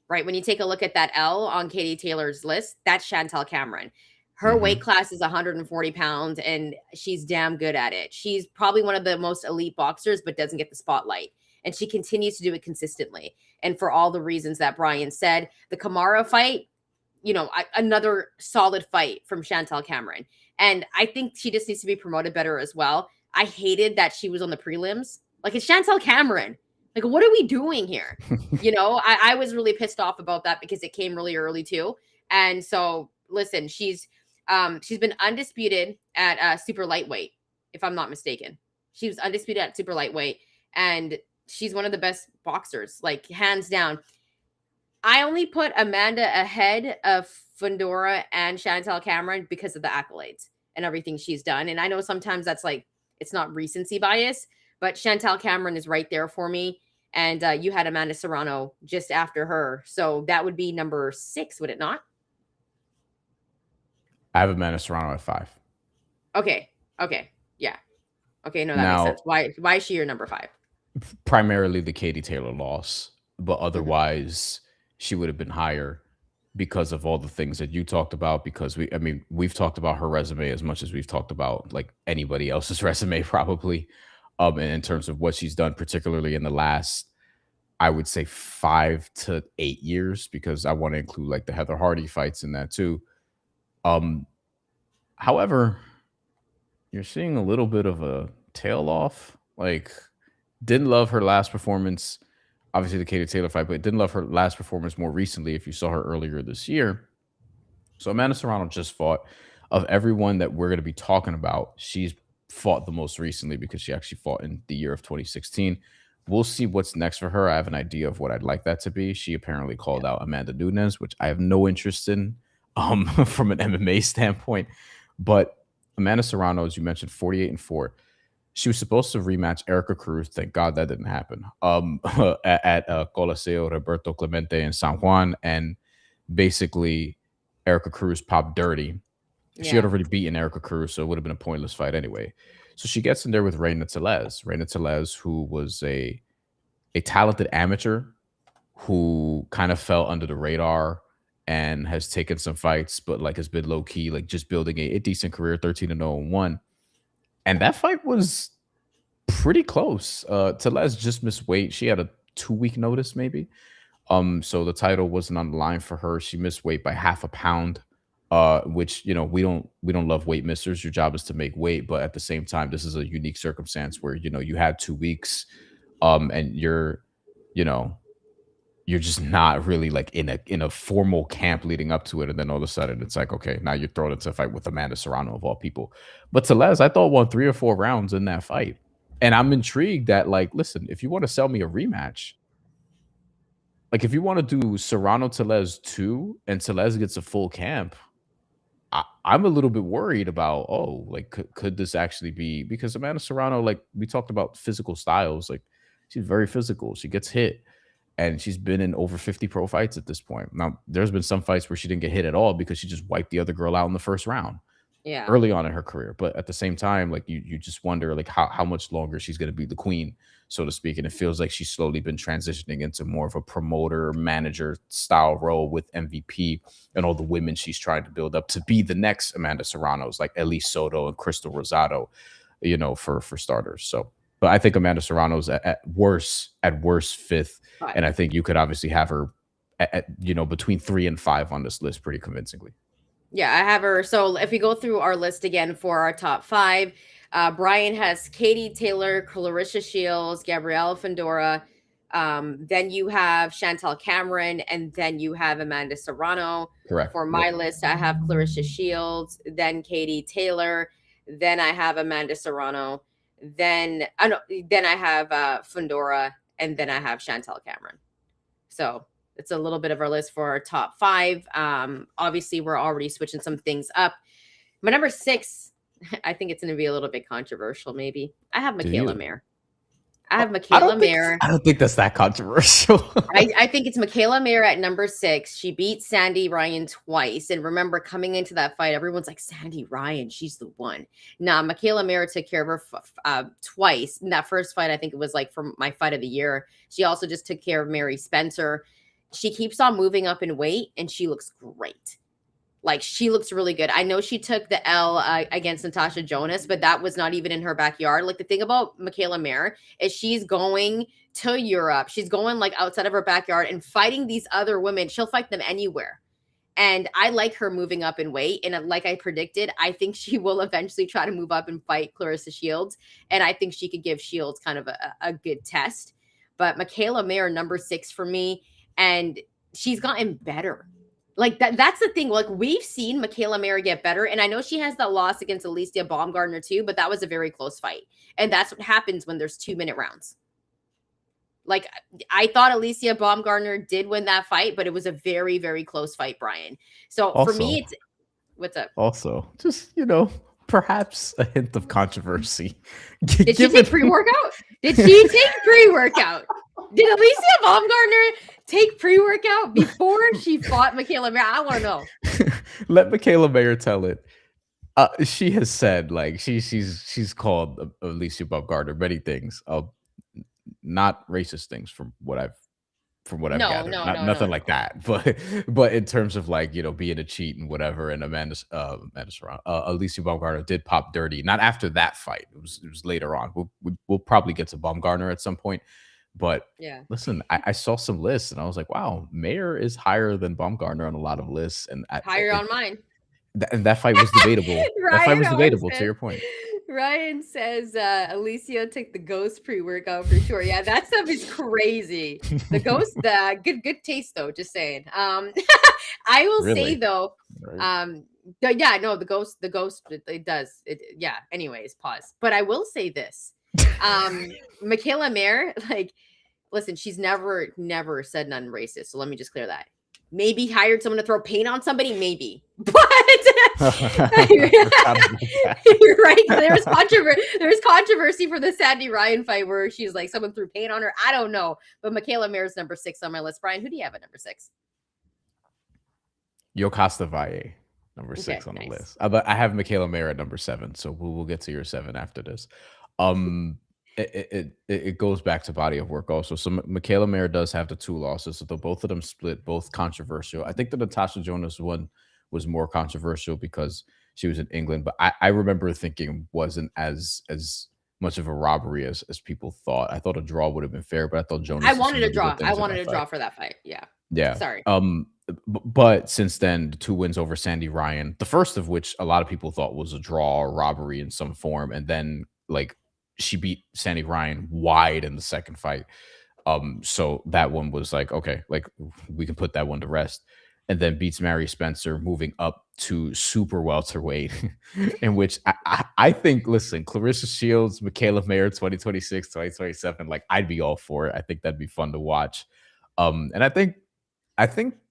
Right? When you take a look at that L on Katie Taylor's list, that's Chantelle Cameron. Her weight class is 140 pounds, and she's damn good at it. She's probably one of the most elite boxers, but doesn't get the spotlight. And she continues to do it consistently. And for all the reasons that Bryan said, the Kamara fight, another solid fight from Chantelle Cameron. And I think she just needs to be promoted better as well. I hated that she was on the prelims. Like, it's Chantelle Cameron. Like, what are we doing here? I was really pissed off about that because it came really early too. And so, listen, she's been undisputed at super lightweight, if I'm not mistaken. She was undisputed at super lightweight, and she's one of the best boxers, like, hands down. I only put Amanda ahead of Fundora and Chantelle Cameron because of the accolades and everything she's done. And I know sometimes that's like, it's not recency bias, but Chantelle Cameron is right there for me. And you had Amanda Serrano just after her. So that would be number 6, would it not? I have Amanda Serrano at 5. Okay. Yeah. Okay. No, that makes Now, sense. Why is she your number 5? primarily the Katie Taylor loss, but Mhm. otherwise she would have been higher because of all the things that you talked about. Because we've talked about her resume as much as we've talked about like anybody else's resume, probably. And in terms of what she's done, particularly in the last, I would say 5 to 8 years, because I want to include like the Heather Hardy fights in that too. Um, However, you're seeing a little bit of a tail off. Like, didn't love her last performance, obviously the Katie Taylor fight, but didn't love her last performance more recently if you saw her earlier this year. So Amanda Serrano just fought. Of everyone that we're going to be talking about, she's fought the most recently because she actually fought in the year of 2016. We'll see what's next for her. I have an idea of what I'd like that to be. She apparently called out Amanda Nunes, which I have no interest in, from an MMA standpoint. But Amanda Serrano, as you mentioned, 48-4. She was supposed to rematch Erica Cruz. Thank God that didn't happen. At Coliseo Roberto Clemente in San Juan, and basically Erica Cruz popped dirty. She had Yeah. already beaten Erica Cruz, so it would have been a pointless fight anyway. So she gets in there with Reina Telez. Reina Telez, who was a talented amateur who kind of fell under the radar and has taken some fights, but like has been low key, like just building a decent career, 13-0-1. And that fight was pretty close. Telez just missed weight. She had a 2-week notice, maybe. So the title wasn't on the line for her. She missed weight by half a pound. which we don't love weight misters. Your job is to make weight, but at the same time, this is a unique circumstance where you had 2 weeks, and you know you're just not really like in a formal camp leading up to it, and then all of a sudden it's like, okay, now you're thrown into a fight with Amanda Serrano of all people. But Tellez, I thought, won 3 or 4 rounds in that fight, and I'm intrigued that, like, listen, if you want to sell me a rematch, like if you want to do Serrano Tellez 2 and Tellez gets a full camp, I'm a little bit worried about, oh, like, could this actually be, because Amanda Serrano, like we talked about physical styles, like she's very physical. She gets hit, and she's been in over 50 pro fights at this point. Now, there's been some fights where she didn't get hit at all because she just wiped the other girl out in the first round Yeah. early on in her career. But at the same time, like you just wonder like how much longer she's going to be the queen, so to speak. And it feels like she's slowly been transitioning into more of a promoter manager style role with MVP and all the women she's trying to build up to be the next Amanda Serrano's, like Elise Soto and Crystal Rosado, for starters. So, but I think Amanda Serrano's at worst fifth, and Five. I think you could obviously have her between 3 and 5 on this list pretty convincingly. Yeah, I have her. So if we go through our list again for our top five, Brian has Katie Taylor, Clarissa Shields, Gabriella Findora. Then you have Chantel Cameron, and then you have Amanda Serrano. Correct. For Yep. my list, I have Clarissa Shields, then Katie Taylor, then I have Amanda Serrano, then I have Findora, and then I have Chantel Cameron. So it's a little bit of our list for our top five. Obviously, we're already switching some things up. My number six, I think it's going to be a little bit controversial. Maybe I have Do Michaela you? Mayer. I have Oh, I Michaela don't think Mayer. I don't think that's that controversial. I think it's Michaela Mayer at number six. She beat Sandy Ryan twice. And remember, coming into that fight, everyone's like, Sandy Ryan, she's the one. Nah, Michaela Mayer took care of her twice. In that first fight, I think it was like for my fight of the year. She also just took care of Mary Spencer. She keeps on moving up in weight, and she looks great. Like, she looks really good. I know she took the L against Natasha Jonas, but that was not even in her backyard. Like, the thing about Michaela Mayer is she's going to Europe. She's going like outside of her backyard and fighting these other women. She'll fight them anywhere. And I like her moving up in weight. And like I predicted, I think she will eventually try to move up and fight Clarissa Shields. And I think she could give Shields kind of a good test. But Michaela Mayer, number six for me. And she's gotten better. Like that's the thing. Like, we've seen Michaela Mayer get better. And I know she has that loss against Alicia Baumgartner too, but that was a very close fight. And that's what happens when there's 2-minute rounds. Like, I thought Alicia Baumgartner did win that fight, but it was a very, very close fight, Brian. So for me, Also, it's what's up? just perhaps a hint of controversy. Did she take pre-workout? Did she take pre-workout? Did Alicia Baumgartner take pre-workout before she fought Michaela Mayer? I want to know. Let Michaela Mayer tell it. She has said, like, she's called Alicia Baumgartner many things, not racist things from what I've No, gathered, no, not no, nothing no, like no. that. But in terms of, like, being a cheat and whatever, and Amanda Serrano, Alicia Baumgartner did pop dirty. Not after that fight. It was later on. We'll probably get to Baumgartner at some point. But Yeah, listen, I saw some lists and I was like, wow, Mayer is higher than Baumgartner on a lot of lists, and higher on mine. that fight was debatable. That fight Ryan was always debatable. To says, your point. Ryan says Alicia took the ghost pre-workout for sure. Yeah, that stuff is crazy. The ghost, the good taste though, just saying. I will say Really? though, Right. the ghost, it does. Yeah, anyways, pause. But I will say this. Michaela Mayer, like, listen, she's never said nothing racist. So let me just clear that. Maybe hired someone to throw paint on somebody, maybe. But Forgot about that. you're right. There's controversy for the Sandy Ryan fight where she's like, someone threw paint on her. I don't know. But Michaela Mayer's number six on my list. Brian, who do you have at number six? Yokasta Valle, number Okay, 6 on the nice. list. But I have Michaela Mayer at number 7, so we'll get to your 7 after this. Um, it goes back to body of work also. So Michaela Mayer does have the 2 losses, so both of them split, both controversial. I think the Natasha Jonas one was more controversial because she was in England, but I remember thinking it wasn't as much of a robbery as people thought. I thought a draw would have been fair, but I thought Jonas I did some wanted a really draw. good I things in wanted that a fight. draw for that fight. Yeah. Yeah. Sorry. But since then, the 2 wins over Sandy Ryan, the first of which a lot of people thought was a draw or robbery in some form, and then, like, she beat Sandy Ryan wide in the second fight. So that one was like, okay, like we can put that one to rest. And then beats Mary Spencer, moving up to super welterweight, in which I think, listen, Clarissa Shields, Michaela Mayer, 2026, 2027, like I'd be all for it. I think that'd be fun to watch. And I think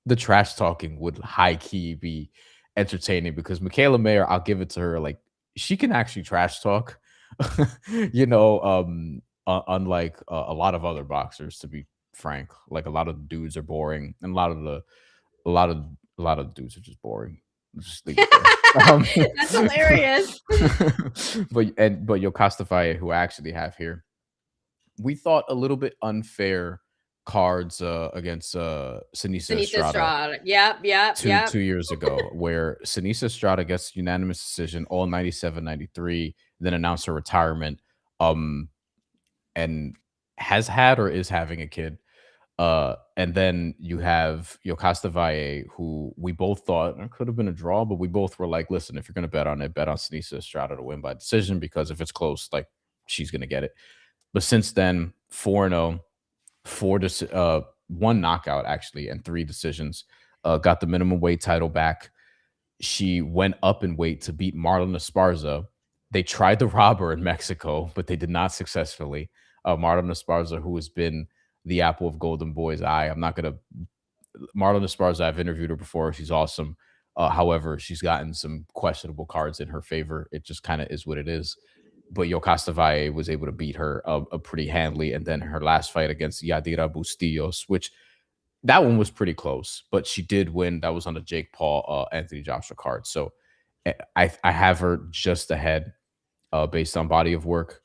the trash talking would high key be entertaining because Michaela Mayer, I'll give it to her, like she can actually trash talk, unlike a lot of other boxers, to be frank. Like a lot of dudes are boring, and a lot of a lot of dudes are just boring. Let's just leave it there. Um, That's hilarious. but Yokasta Faye, who I actually have here, we thought a little bit unfair cards against Sinisa Sunita Estrada Estrada. Yep, yep, two yep. 2 years ago, where Sinisa Estrada gets unanimous decision, all 97, 93, then announced her retirement, um, and has had or is having a kid. And then you have Yokasta Valle, who we both thought it could have been a draw, but we both were like, listen, if you're going to bet on it, bet on Sinisa Estrada to win by decision, because if it's close, like she's going to get it. But since then, 4-0, one knockout actually, and three decisions. Got the minimum weight title back. She went up in weight to beat Marlon Esparza. They tried to rob her in Mexico, but they did not successfully. Marlon Esparza, who has been the apple of Golden Boy's eye. I'm not gonna Marlon Esparza. I've interviewed her before. She's awesome. However, she's gotten some questionable cards in her favor. It just kind of is what it is. But Yokasta Valle was able to beat her pretty handily. And then her last fight against Yadira Bustillos, which that one was pretty close, but she did win. That was on the Jake Paul, Anthony Joshua card. So I have her just ahead based on body of work.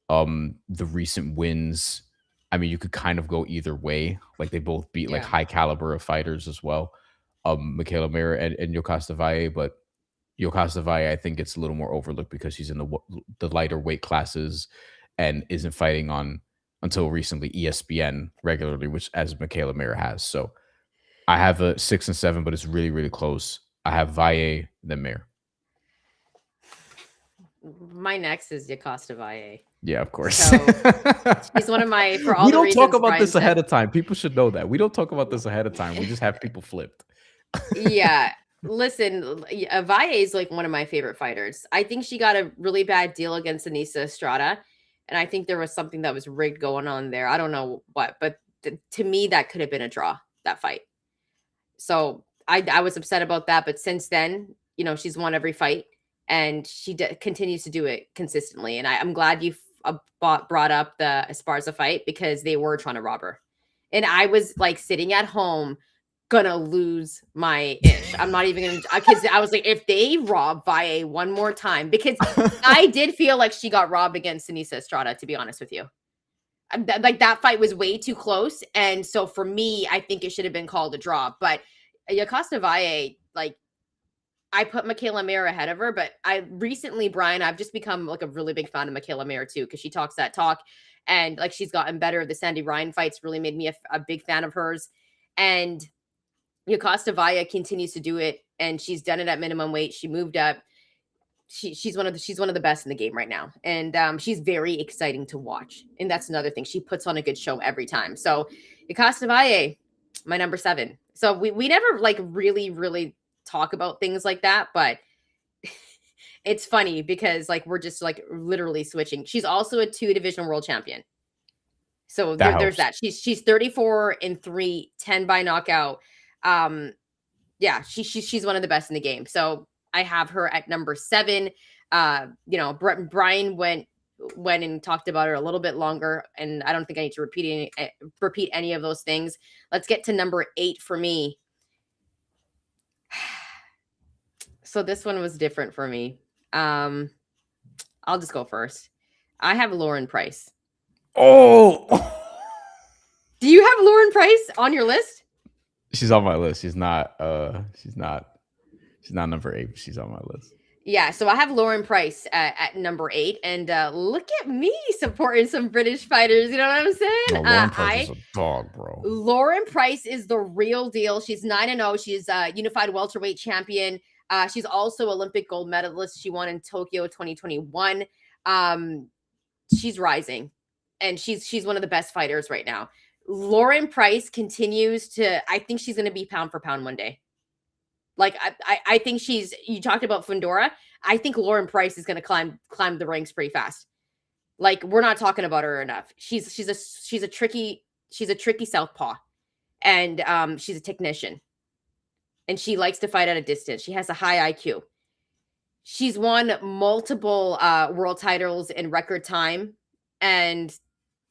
The recent wins, I mean, you could kind of go either way. Like they both beat like Yeah. high caliber of fighters as well. Michaela Mayer and Yokasta Valle, but Yokasta Valle, I think, gets a little more overlooked because she's in the lighter weight classes and isn't fighting on until recently ESPN regularly, which as Michaela Mayer has. So I have a 6 and 7, but it's really, really close. I have Valle, then Mayer. My next is Yokasta Valle. Yeah, of course. So he's one of my, for all We the don't talk reasons about Bryan this said. ahead of time. People should know that. We don't talk about this ahead of time. We just have people flipped. Yeah. Listen, Valle is like one of my favorite fighters. I think she got a really bad deal against Anissa Estrada. And I think there was something that was rigged going on there. I don't know what, but to me, that could have been a draw, that fight. So I was upset about that. But since then, she's won every fight and she continues to do it consistently. And I'm glad you brought up the Esparza fight because they were trying to rob her. And I was like sitting at home gonna lose my ish. I'm not even gonna, because I was like, if they rob Valle one more time, because I did feel like she got robbed against Sinisa Estrada, to be honest with you. Like that fight was way too close. And so for me, I think it should have been called a draw. But Yokasta Valle, like, I put Michaela Mayer ahead of her, but I recently, Bryan, I've just become like a really big fan of Michaela Mayer too, because she talks that talk and like she's gotten better. The Sandy Ryan fights really made me a big fan of hers. And Yokasta Valle continues to do it, and she's done it at minimum weight. She moved up. She's one of the best in the game right now, and she's very exciting to watch. And that's another thing. She puts on a good show every time. So Yokasta Valle, my number 7. So we never like really talk about things like that, but it's funny because like we're just like literally switching. She's also a 2 division world champion. So That there's helps. that. She's 34-3, 10 by knockout. Yeah, she's one of the best in the game. So I have her at number 7. Bryan went and talked about her a little bit longer, and I don't think I need to repeat any of those things. Let's get to number 8 for me. So this one was different for me. I'll just go first. I have Lauren Price. Oh, Do you have Lauren Price on your list? she's on my list. She's not number 8, but she's on my list. Yeah, so I have Lauren Price at number 8, and look at me supporting some British fighters. You know what I'm saying? No, Lauren Price is a dog, bro. Lauren Price is the real deal. She's 9-0. She's a unified welterweight champion. She's also Olympic gold medalist. She won in Tokyo 2021. Um, she's rising, and she's one of the best fighters right now. Lauren Price continues to. I think she's going to be pound for pound one day. Like I think she's. You talked about Fundora. I think Lauren Price is going to climb the ranks pretty fast. Like, we're not talking about her enough. She's a tricky southpaw, and she's a technician, and she likes to fight at a distance. She has a high IQ. She's won multiple world titles in record time, and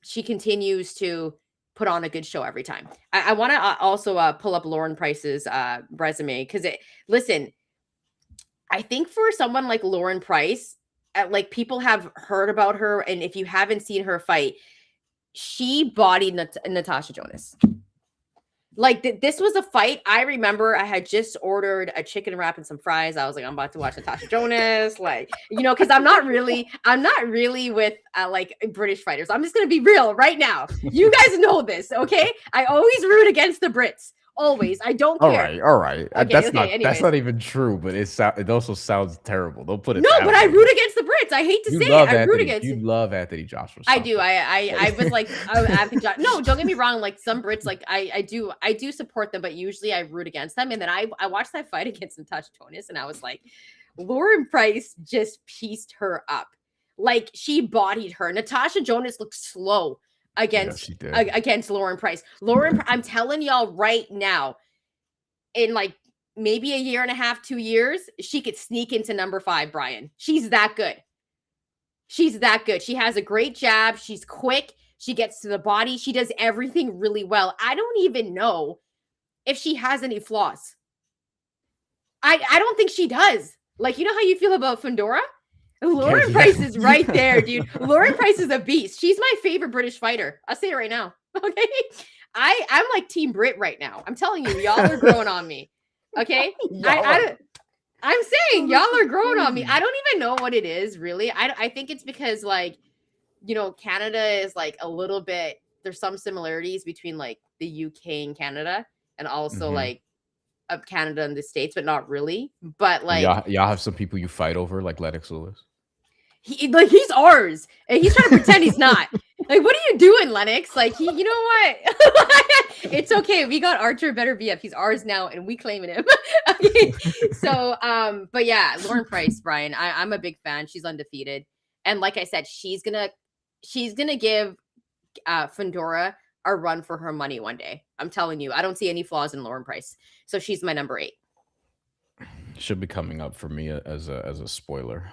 she continues to put on a good show every time. I want to also pull up Lauren Price's resume, because listen, I think for someone like Lauren Price, like, people have heard about her, and if you haven't seen her fight, she bodied Natasha Jonas. Like, this was a fight. I remember I had just ordered a chicken wrap and some fries. I was like, I'm about to watch Natasha Jonas, like, because I'm not really with like British fighters. I'm just gonna be real right now. You guys know this, okay? I always root against the Brits. Always. I don't care. All right. Okay, That's anyways. not even true, but it also sounds terrible. Don't put it. No, that but I way. root against the Brits. I hate to say it. I root against. You love Anthony Joshua. I do. I was like, no, don't get me wrong. Like, some Brits, like, I do support them, but usually I root against them. And then I watched that fight against Natasha Jonas, and I was like, Lauren Price just pieced her up. Like, she bodied her. Natasha Jonas looked slow against Lauren Price. I'm telling y'all right now, in like maybe a year and a half, 2 years, she could sneak into number 5, Bryan. She's that good. She's that good. She has a great jab. She's quick. She gets to the body. She does everything really well. I don't even know if she has any flaws. I don't think she does. Like, you know how you feel about Fundora? Lauren Price is right there, dude. Lauren Price is a beast. She's my favorite British fighter. I'll say it right now. Okay. I'm like Team Brit right now. I'm telling you, y'all are growing on me. Okay. I'm saying y'all are growing on me. I don't even know what it is, really. I think it's because, like, Canada is like a little bit, there's some similarities between like the UK and Canada, and also like of Canada and the States, but not really. But like, y'all have some people you fight over, like Lennox Lewis. He's ours, and he's trying to pretend he's not. Like, what are you doing, Lennox? Like, you know what? It's okay. We got Archer better BF. He's ours now, and we claiming him. Okay. So, but yeah, Lauren Price, Bryan. I'm a big fan. She's undefeated, and like I said, she's gonna give Fundora a run for her money one day. I'm telling you, I don't see any flaws in Lauren Price, so she's my number 8. Should be coming up for me as a spoiler.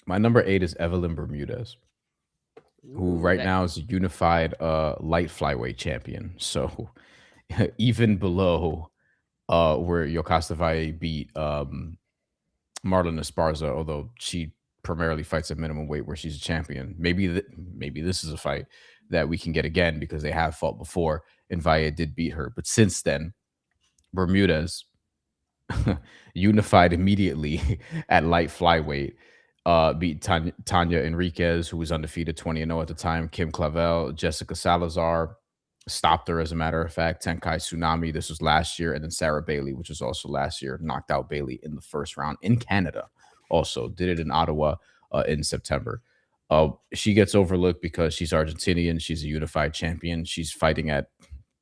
My number 8 is Evelyn Bermudez, who right now is a unified light flyweight champion. So even below where Yokasta Valle beat Marlon Esparza, although she primarily fights at minimum weight where she's a champion. Maybe this is a fight that we can get again, because they have fought before and Valle did beat her. But since then, Bermudez unified immediately at light flyweight. Beat Tanya Enriquez, who was undefeated 20-0 at the time, Kim Clavel, Jessica Salazar, stopped her, as a matter of fact, Tenkai Tsunami, this was last year, and then Sarah Bailey, which was also last year, knocked out Bailey in the first round in Canada. Also did it in Ottawa in September. She gets overlooked because she's Argentinian. She's a unified champion. She's fighting at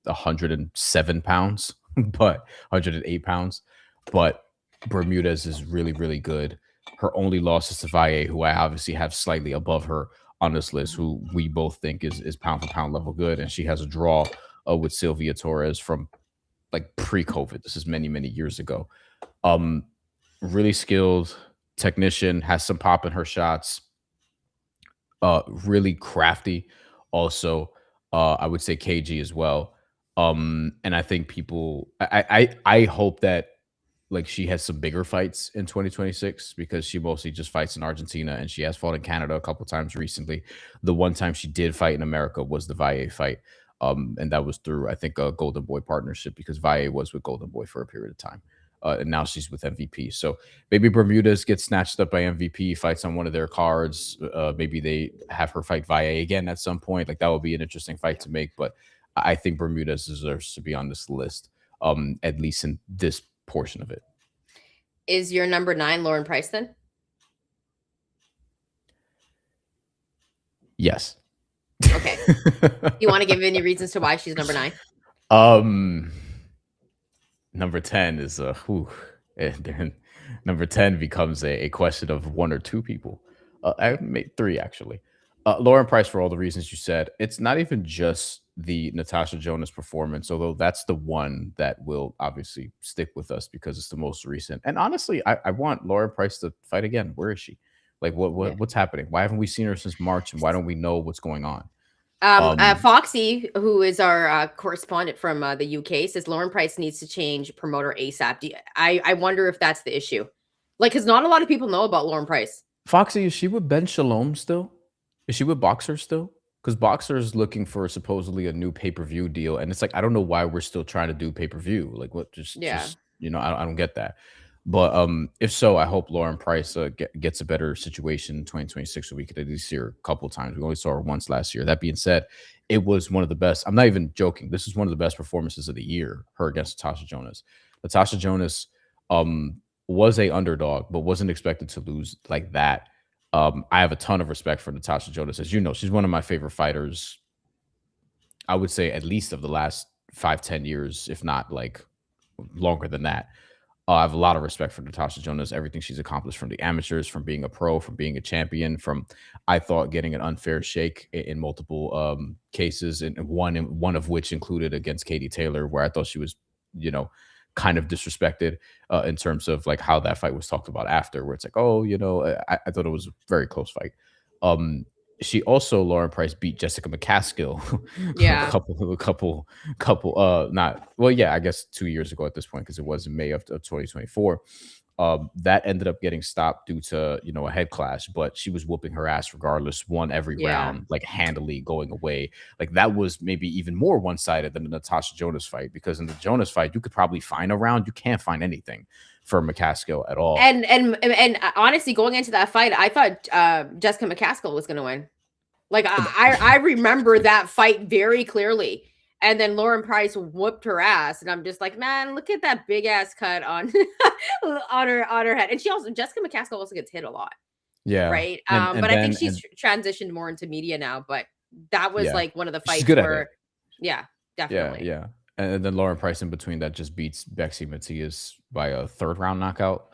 107 pounds, but 108 pounds. But Bermudez is really, really good. Her only loss is to Valle, who I obviously have slightly above her on this list, who we both think is pound for pound level good. And she has a draw with Sylvia Torres from like pre-COVID. This is many, many years ago. Really skilled technician, has some pop in her shots. Really crafty. Also, I would say KG as well. And I think I hope that like she has some bigger fights in 2026, because she mostly just fights in Argentina, and she has fought in Canada a couple times recently. The one time she did fight in America was the Valle fight. And that was through, I think, a Golden Boy partnership, because Valle was with Golden Boy for a period of time. and now she's with MVP. So maybe Bermudez gets snatched up by MVP, fights on one of their cards. Maybe they have her fight Valle again at some point. Like that would be an interesting fight Yeah. to make. But I think Bermudez deserves to be on this list, at least in this portion of it. Is your number 9 Lauren Price then? Yes. Okay. You want to give any reasons to why she's number 9? um, Number 10 is and then number 10 becomes a question of one or two people. I Yeah. made three actually. Lauren Price, for all the reasons you said. It's not even just the Natasha Jonas performance, although that's the one that will obviously stick with us because it's the most recent. And honestly, I want Lauren Price to fight again. Where is she? Like Yeah. what's happening? Why haven't we seen her since March? And why don't we know what's going on? Foxy, who is our correspondent from the UK, says Lauren Price needs to change promoter ASAP. I wonder if that's the issue. Like, because not a lot of people know about Lauren Price. Foxy, is she with Ben Shalom still? Is she with Boxer still? Because Boxer is looking for supposedly a new pay-per-view deal, and it's like I don't know why we're still trying to do pay-per-view. Like what? Yeah. I don't get that. But if so, I hope Lauren Price gets a better situation in 2026, so we could at least see her a couple times. We only saw her once last year. That being said, it was one of the best. I'm not even joking. This is one of the best performances of the year. Her against Natasha Jonas. Natasha Jonas was a underdog, but wasn't expected to lose like that. I have a ton of respect for Natasha Jonas. As you know, she's one of my favorite fighters. I would say at least of the last 5, 10 years, if not like longer than that. I have a lot of respect for Natasha Jonas, everything she's accomplished from the amateurs, from being a pro, from being a champion, from I thought getting an unfair shake in multiple cases, and one of which included against Katie Taylor, where I thought she was, you know, kind of disrespected in terms of like how that fight was talked about after, where it's like, oh, I thought it was a very close fight. Um, she also Lauren Price beat Jessica McCaskill a Yeah. couple not well yeah I guess 2 years ago at this point because it was in May of 2024. That ended up getting stopped due to a head clash, but she was whooping her ass regardless, won every Yeah. round like handily going away. Like that was maybe even more one-sided than the Natasha Jonas fight, because in the Jonas fight you could probably find a round, you can't find anything for McCaskill at all. And honestly, going into that fight, I thought Jessica McCaskill was going to win. Like I remember that fight very clearly. And then Lauren Price whooped her ass, and I'm just like, man, look at that big ass cut on on her head. And she also Jessica McCaskill also gets hit a lot, Yeah, right? and But I think then she's transitioned more into media now. But that was yeah, like one of the she's fights good at it. where, yeah, Yeah, definitely. yeah. And then Lauren Price in between that just beats Bexy Matias by a third round knockout.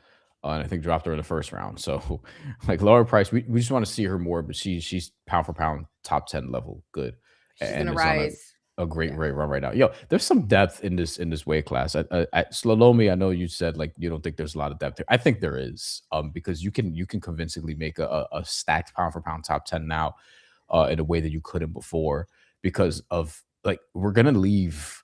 And I think dropped her in the first round. So like Lauren Price, we just want to see her more, but she's pound for pound top 10 level good, She's and gonna is on rise. a great Yeah. great run right now. Yo, there's some depth in this weight class. At Slalomi, I know you said like you don't think there's a lot of depth there. I think there is, because you can convincingly make a stacked pound for pound top 10 now, in a way that you couldn't before, because of like we're gonna leave.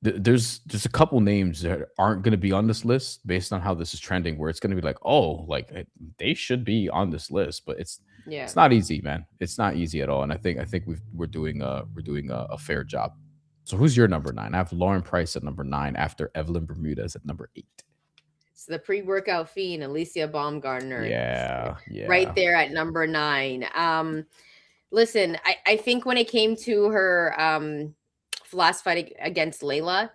There's a couple names that aren't going to be on this list based on how this is trending, where it's going to be like, oh, like they should be on this list, but Yeah. it's not easy, man. It's not easy at all, and I think we're doing a fair job. So who's your number 9? I have Lauren Price at number 9 after Evelyn Bermudez at number 8. It's the pre-workout fiend, Alicia Baumgartner, Yeah, right yeah. there at number 9. Listen, I think when it came to her last fight against Layla,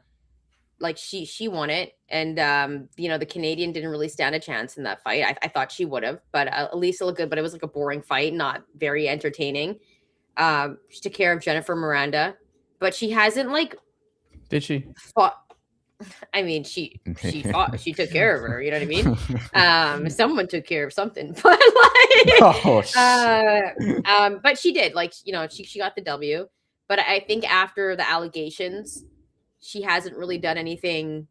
like she won it, and the Canadian didn't really stand a chance in that fight. I thought she would have, but Elisa looked good, but it was like a boring fight, not very entertaining. She took care of Jennifer Miranda, but she hasn't like Did she? fought. I mean, she fought, she took care of her. You know what I mean? Someone took care of something, but like, Oh shit. but she did. Like, she got the W. But I think after the allegations, she hasn't really done anything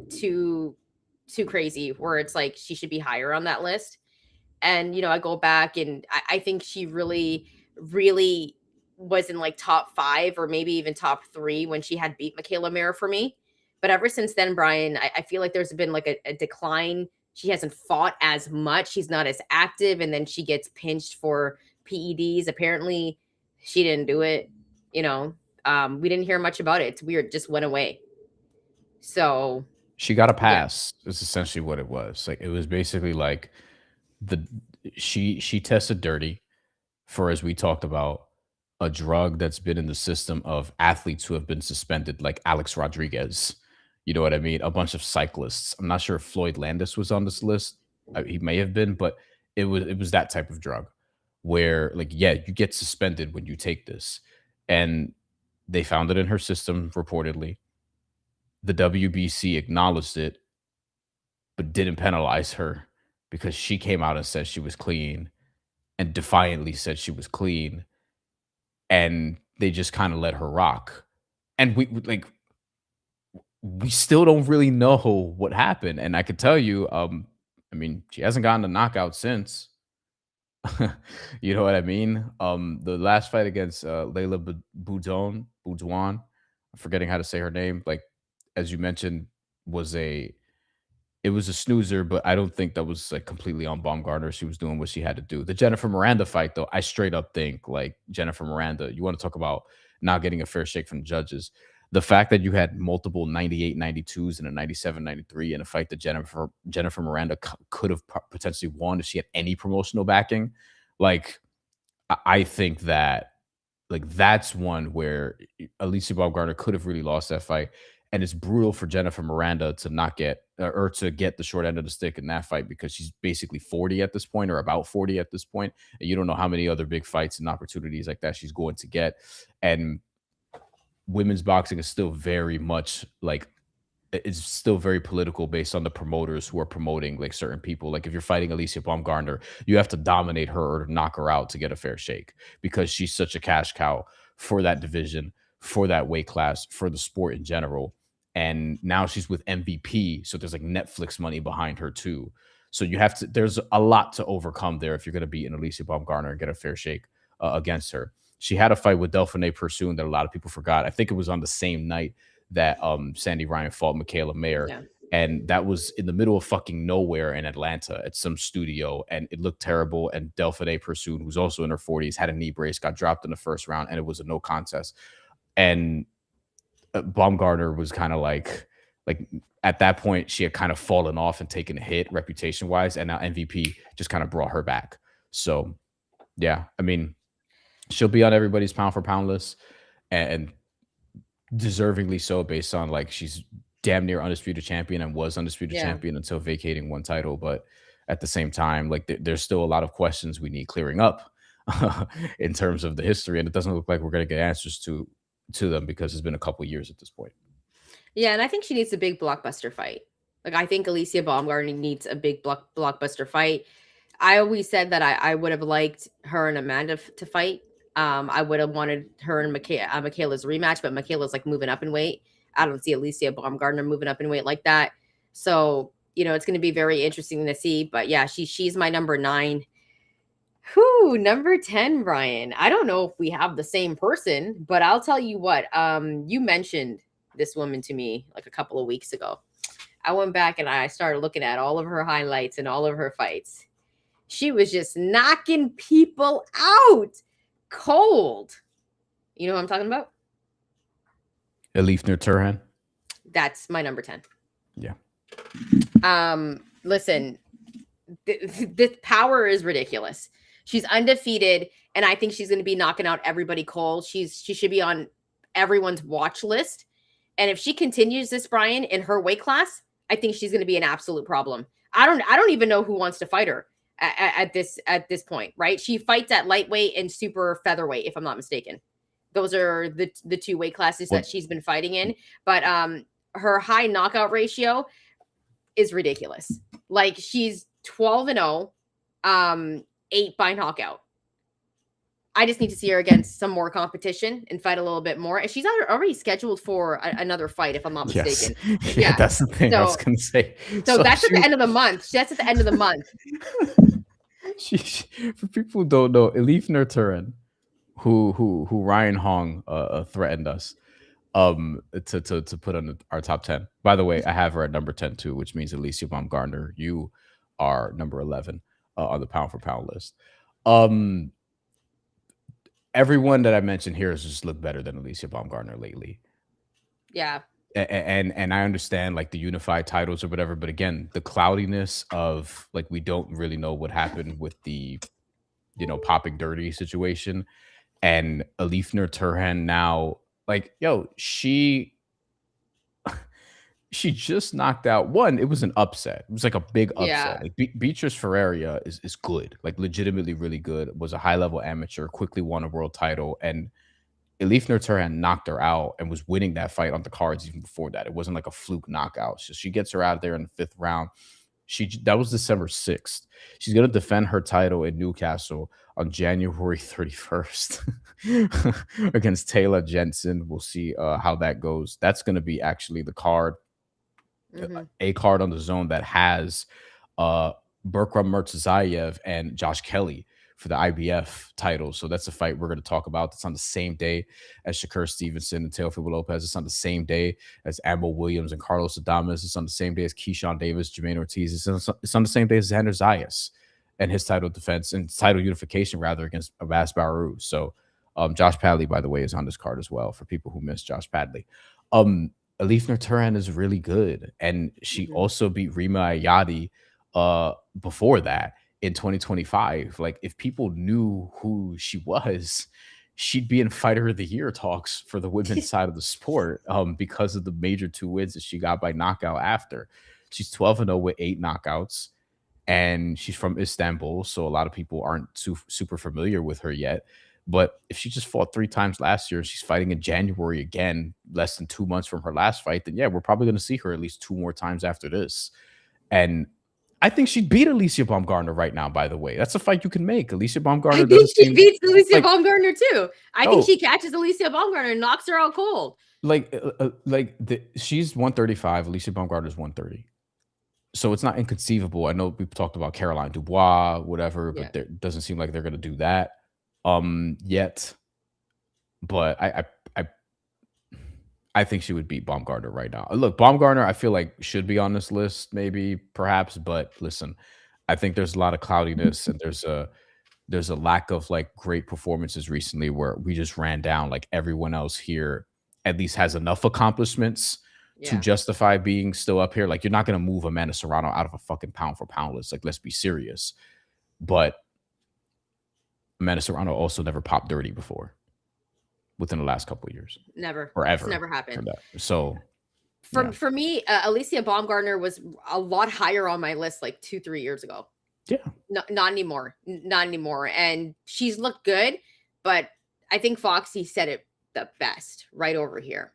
too too crazy where it's like she should be higher on that list. And I go back, and I think she really was in like top 5 or maybe even top 3 when she had beat Michaela Mara for me. But ever since then, Brian, I feel like there's been like a decline. She hasn't fought as much, she's not as active, and then she gets pinched for PEDs. Apparently she didn't do it. We didn't hear much about it. It's weird, just went away. So She got a Yeah, pass. Is essentially what it was. Like it was basically like the she tested dirty for, as we talked about, a drug that's been in the system of athletes who have been suspended, like Alex Rodriguez. You know what I mean? A bunch of cyclists. I'm not sure if Floyd Landis was on this list. He may have been, but it was that type of drug where, like, yeah, you get suspended when you take this, and they found it in her system reportedly. The WBC acknowledged it, but didn't penalize her because she came out and said she was clean and defiantly said she was clean, and they just kind of let her rock. And like we still don't really know what happened. And I could tell you, I mean, she hasn't gotten a knockout since. You know what I mean? The last fight against Layla Boudouin, I'm forgetting how to say her name. Like as you mentioned, was a it was a snoozer, but I don't think that was, like, completely on Baumgartner. She was doing what she had to do. The Jennifer Miranda fight, though, I straight up think, like, Jennifer Miranda, you wanna talk about not getting a fair shake from the judges. The fact that you had multiple 98, 92s and a 97, 93 in a fight that Jennifer Miranda could have potentially won if she had any promotional backing, like, I think that, like, that's one where Alicia Baumgartner could have really lost that fight, and it's brutal for Jennifer Miranda to not get or to get the short end of the stick in that fight because she's basically 40 at this point or about 40 at this point, and you don't know how many other big fights and opportunities like that she's going to get, and women's boxing is still very much like it's still very political based on the promoters who are promoting like certain people. Like if you're fighting Alicia Baumgartner, you have to dominate her or knock her out to get a fair shake because she's such a cash cow for that division, for that weight class, for the sport in general. And now she's with MVP, so there's like Netflix money behind her too. So you have to. There's a lot to overcome there if you're going to beat an Alicia Baumgartner and get a fair shake against her. She had a fight with Delphine Persoon that a lot of people forgot. I think it was on the same night that Sandy Ryan fought Michaela Mayer. yeah. And that was in the middle of fucking nowhere in Atlanta at some studio, and it looked terrible. And Delphine Persoon, who's also in her 40s, had a knee brace, got dropped in the first round, and it was a no contest. And Baumgartner was kind of like at that point, she had kind of fallen off and taken a hit reputation wise, and now MVP just kind of brought her back. So yeah, I mean, she'll be on everybody's pound for pound list, and deservingly so based on like she's damn near undisputed champion and was undisputed Yeah. champion until vacating one title. But at the same time, like there's still a lot of questions we need clearing up in terms of the history, and it doesn't look like we're going to get answers to them because it's been a couple years at this point. Yeah, and I think she needs a big blockbuster fight. Like I think Alicia Baumgartner needs a big blockbuster fight. I always said that I would have liked her and Amanda to fight. I would have wanted her and Michaela's rematch, but Michaela's like moving up in weight. I don't see Alicia Baumgartner moving up in weight like that. So it's going to be very interesting to see. But yeah, she's my number 9. Who number 10, Bryan? I don't know if we have the same person, but I'll tell you what. You mentioned this woman to me like a couple of weeks ago. I went back and I started looking at all of her highlights and all of her fights. She was just knocking people out cold. You know what I'm talking about? Elif Turhan. That's my number 10. Yeah. Listen, the power is ridiculous. She's undefeated, and I think she's going to be knocking out everybody cold. She should be on everyone's watch list. And if she continues this, Bryan, in her weight class, I think she's going to be an absolute problem. I don't even know who wants to fight her at this point, right? She fights at lightweight and super featherweight, if I'm not mistaken. Those are the two weight classes that What she's been fighting in. But her high knockout ratio is ridiculous. Like she's 12-0, 8 by knockout. I just need to see her against some more competition and fight a little bit more. And she's already scheduled for another fight, if I'm not yes. mistaken. Yeah, that's the thing I was gonna say. So that's at she the end of the month. That's at the end of the month. for people who don't know, Elif Turhan, who Ryan Hong threatened us to put on our top 10. By the way, I have her at number 10 too, which means Alicia Baumgartner, you are number 11 on the pound for pound list. Everyone that I mentioned here has just looked better than Alicia Baumgartner lately. Yeah. and I understand like the unified titles or whatever, but again, the cloudiness of like we don't really know what happened with the popping dirty situation, and Alifner Turhan now, like, yo, she just knocked out one. It was an upset. It was like a big upset. Yeah. Like Beatrice Ferreira is good, like legitimately really good. Was a high level amateur, quickly won a world title, and Elif Turhan knocked her out and was winning that fight on the cards even before that. It wasn't like a fluke knockout. So she gets her out there in the fifth round. That was December 6th. She's gonna defend her title in Newcastle on January 31st against Taylor Jensen. We'll see how that goes. That's gonna be actually the card, Hmm. a card on the zone that has uh Berkram Murtazayev and Josh Kelly for the IBF title. So that's a fight we're going to talk about. It's on the same day as Shakur Stevenson and Teofimo Lopez. It's on the same day as Amber Williams and Carlos Adames. It's on the same day as Keyshawn Davis, Jermaine Ortiz. It's on the same day as Xander Zayas and his title defense and title unification rather against Abbas Baru. So Josh Padley, by the way, is on this card as well for people who missed Josh Padley. Elif Nurturan is really good, and she Hmm. also beat Rima Ayadi before that in 2025. Like, if people knew who she was, she'd be in Fighter of the Year talks for the women's side of the sport because of the major two wins that she got by knockout after. She's 12-0 with 8 knockouts, and she's from Istanbul, so a lot of people aren't super familiar with her yet. But if she just fought 3 times last year, she's fighting in January again, less than 2 months from her last fight, then yeah, we're probably going to see her at least 2 more times after this. And I think she'd beat Alicia Baumgartner right now, by the way. That's a fight you can make. Alicia I Baumgartner think doesn't she seem beats Alicia like, Baumgartner too. I think oh, she catches Alicia Baumgartner and knocks her out cold. she's 135, Alicia Baumgartner's 130. So it's not inconceivable. I know we've talked about Caroline Dubois, whatever, Yeah. but there doesn't seem like they're going to do that yet. But I think she would beat Baumgartner right now. Look, Baumgartner, I feel like should be on this list, maybe, perhaps. But listen, I think there's a lot of cloudiness, and there's a lack of like great performances recently where we just ran down like everyone else here at least has enough accomplishments to Yeah. justify being still up here. Like, you're not gonna move Amanda Serrano out of a fucking pound for pound list. Like, let's be serious. But Amanda Serrano also never popped dirty before within the last couple of years Never. or It's ever never for happened. that. So For yeah, for me, Alicia Baumgartner was a lot higher on my list like 2-3 years ago. yeah. No, not anymore. Not anymore. And she's looked good, but I think Foxy said it the best right over here.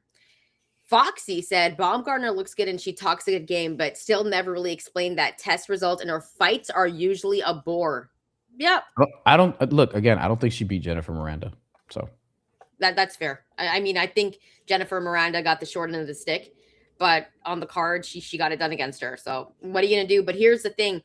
Foxy said Baumgartner looks good and she talks a good game, but still never really explained that test result, and her fights are usually a bore. Yep, I don't look again. I don't think she beat Jennifer Miranda. So that's fair. I mean, I think Jennifer Miranda got the short end of the stick, but on the card, she got it done against her. So what are you gonna do? But here's the thing: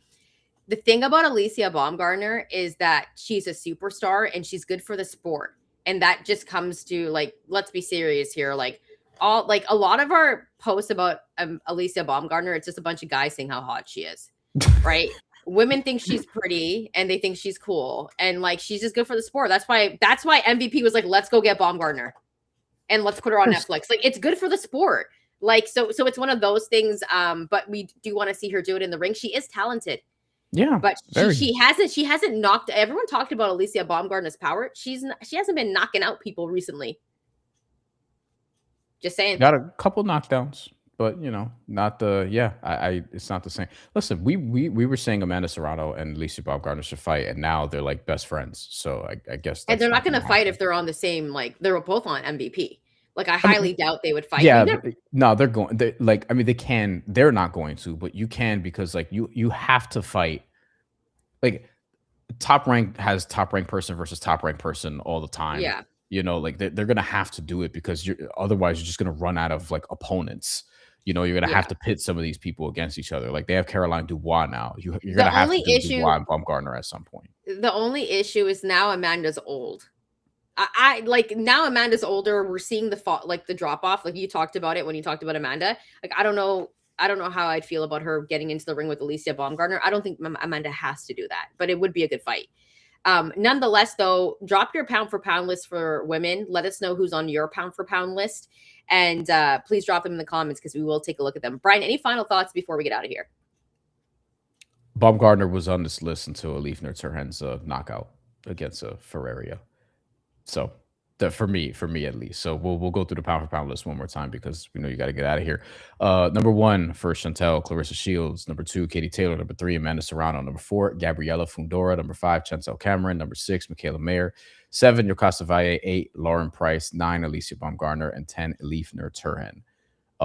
the thing about Alicia Baumgartner is that she's a superstar and she's good for the sport. And that just comes to, like, let's be serious here. Like, a lot of our posts about Alicia Baumgartner, it's just a bunch of guys saying how hot she is, right? Women think she's pretty and they think she's cool, and like she's just good for the sport. That's why MVP was like, let's go get Baumgartner and let's put her on course. Netflix. Like, it's good for the sport. Like, so it's one of those things. But we do want to see her do it in the ring. She is talented, Yeah, but she very. she hasn't knocked. Everyone talked about Alicia Baumgartner's power. She hasn't been knocking out people recently. Just saying. Got a couple knockdowns, but not the yeah. It's not the same. Listen, we were saying Amanda Serrano and Lisa Baumgartner should fight, and now they're like best friends. So I guess And they're that's not not going going to to fight if happen. they're on the same, like they're both on MVP. Like, I I mean, highly doubt they would fight. yeah, We've never. no, they're going. Like, I mean, they can. They're not going to, but you can because like you have to fight. Like, top rank has top rank person versus top rank person all the time. Yeah, Like they're gonna have to do it because otherwise you're just gonna run out of like opponents. You're gonna have yeah. to pit some of these people against each other. Like, they have Caroline Dubois now. You're The gonna have to only do issue, Dubois and Baumgartner at some point. the only issue is now Amanda's old. I like, now Amanda's older. We're seeing the fall, like the drop off. Like, you talked about it when you talked about Amanda. Like, I don't know. I don't know how I'd feel about her getting into the ring with Alicia Baumgartner. I don't think Amanda has to do that, but it would be a good fight. Nonetheless, though, drop your pound for pound list for women. Let us know who's on your pound for pound list. And please drop them in the comments because we will take a look at them. Bryan, any final thoughts before we get out of here? Baumgartner was on this list until Elifner Turhan's knockout against Ferreira. So for me at least. So we'll go through the pound for pound list one more time because we know you got to get out of here. Number one for Shantelle, Clarissa Shields. Number two, Katie Taylor. Number three, Amanda Serrano. Number four, Gabriela Fundora. Number five, Chantel Cameron. Number six, Michaela Mayer. Seven, Yokasta Valle. Eight, Lauren Price. Nine, Alicia Baumgartner. And 10, Elifner Turhan.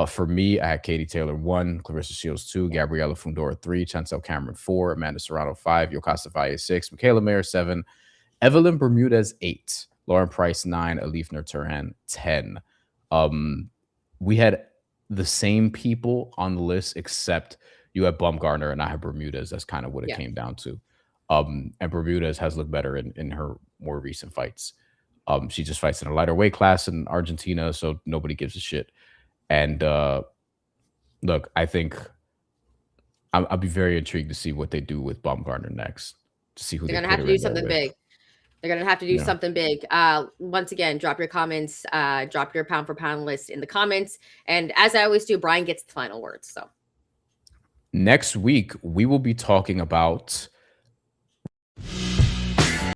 For me, I had Katie Taylor 1, Clarissa Shields 2, Gabriela Fundora 3, Chantel Cameron 4, Amanda Serrano 5, Yokasta Valle 6, Michaela Mayer 7, Evelyn Bermudez 8, Lauren Price 9, Elifner Turhan 10. We had the same people on the list, except you had Baumgartner and I had Bermudez. That's kind of what it came down to. And Bermudez has looked better in her more recent fights. She just fights in a lighter weight class in Argentina, so nobody gives a shit. And look, I think I'll be very intrigued to see what they do with Baumgartner next. To see who they're going to have to do something big. They're going to have to do something big. Once again, drop your comments, drop your pound for pound list in the comments. And as I always do, Bryan gets the final words. So next week, we will be talking about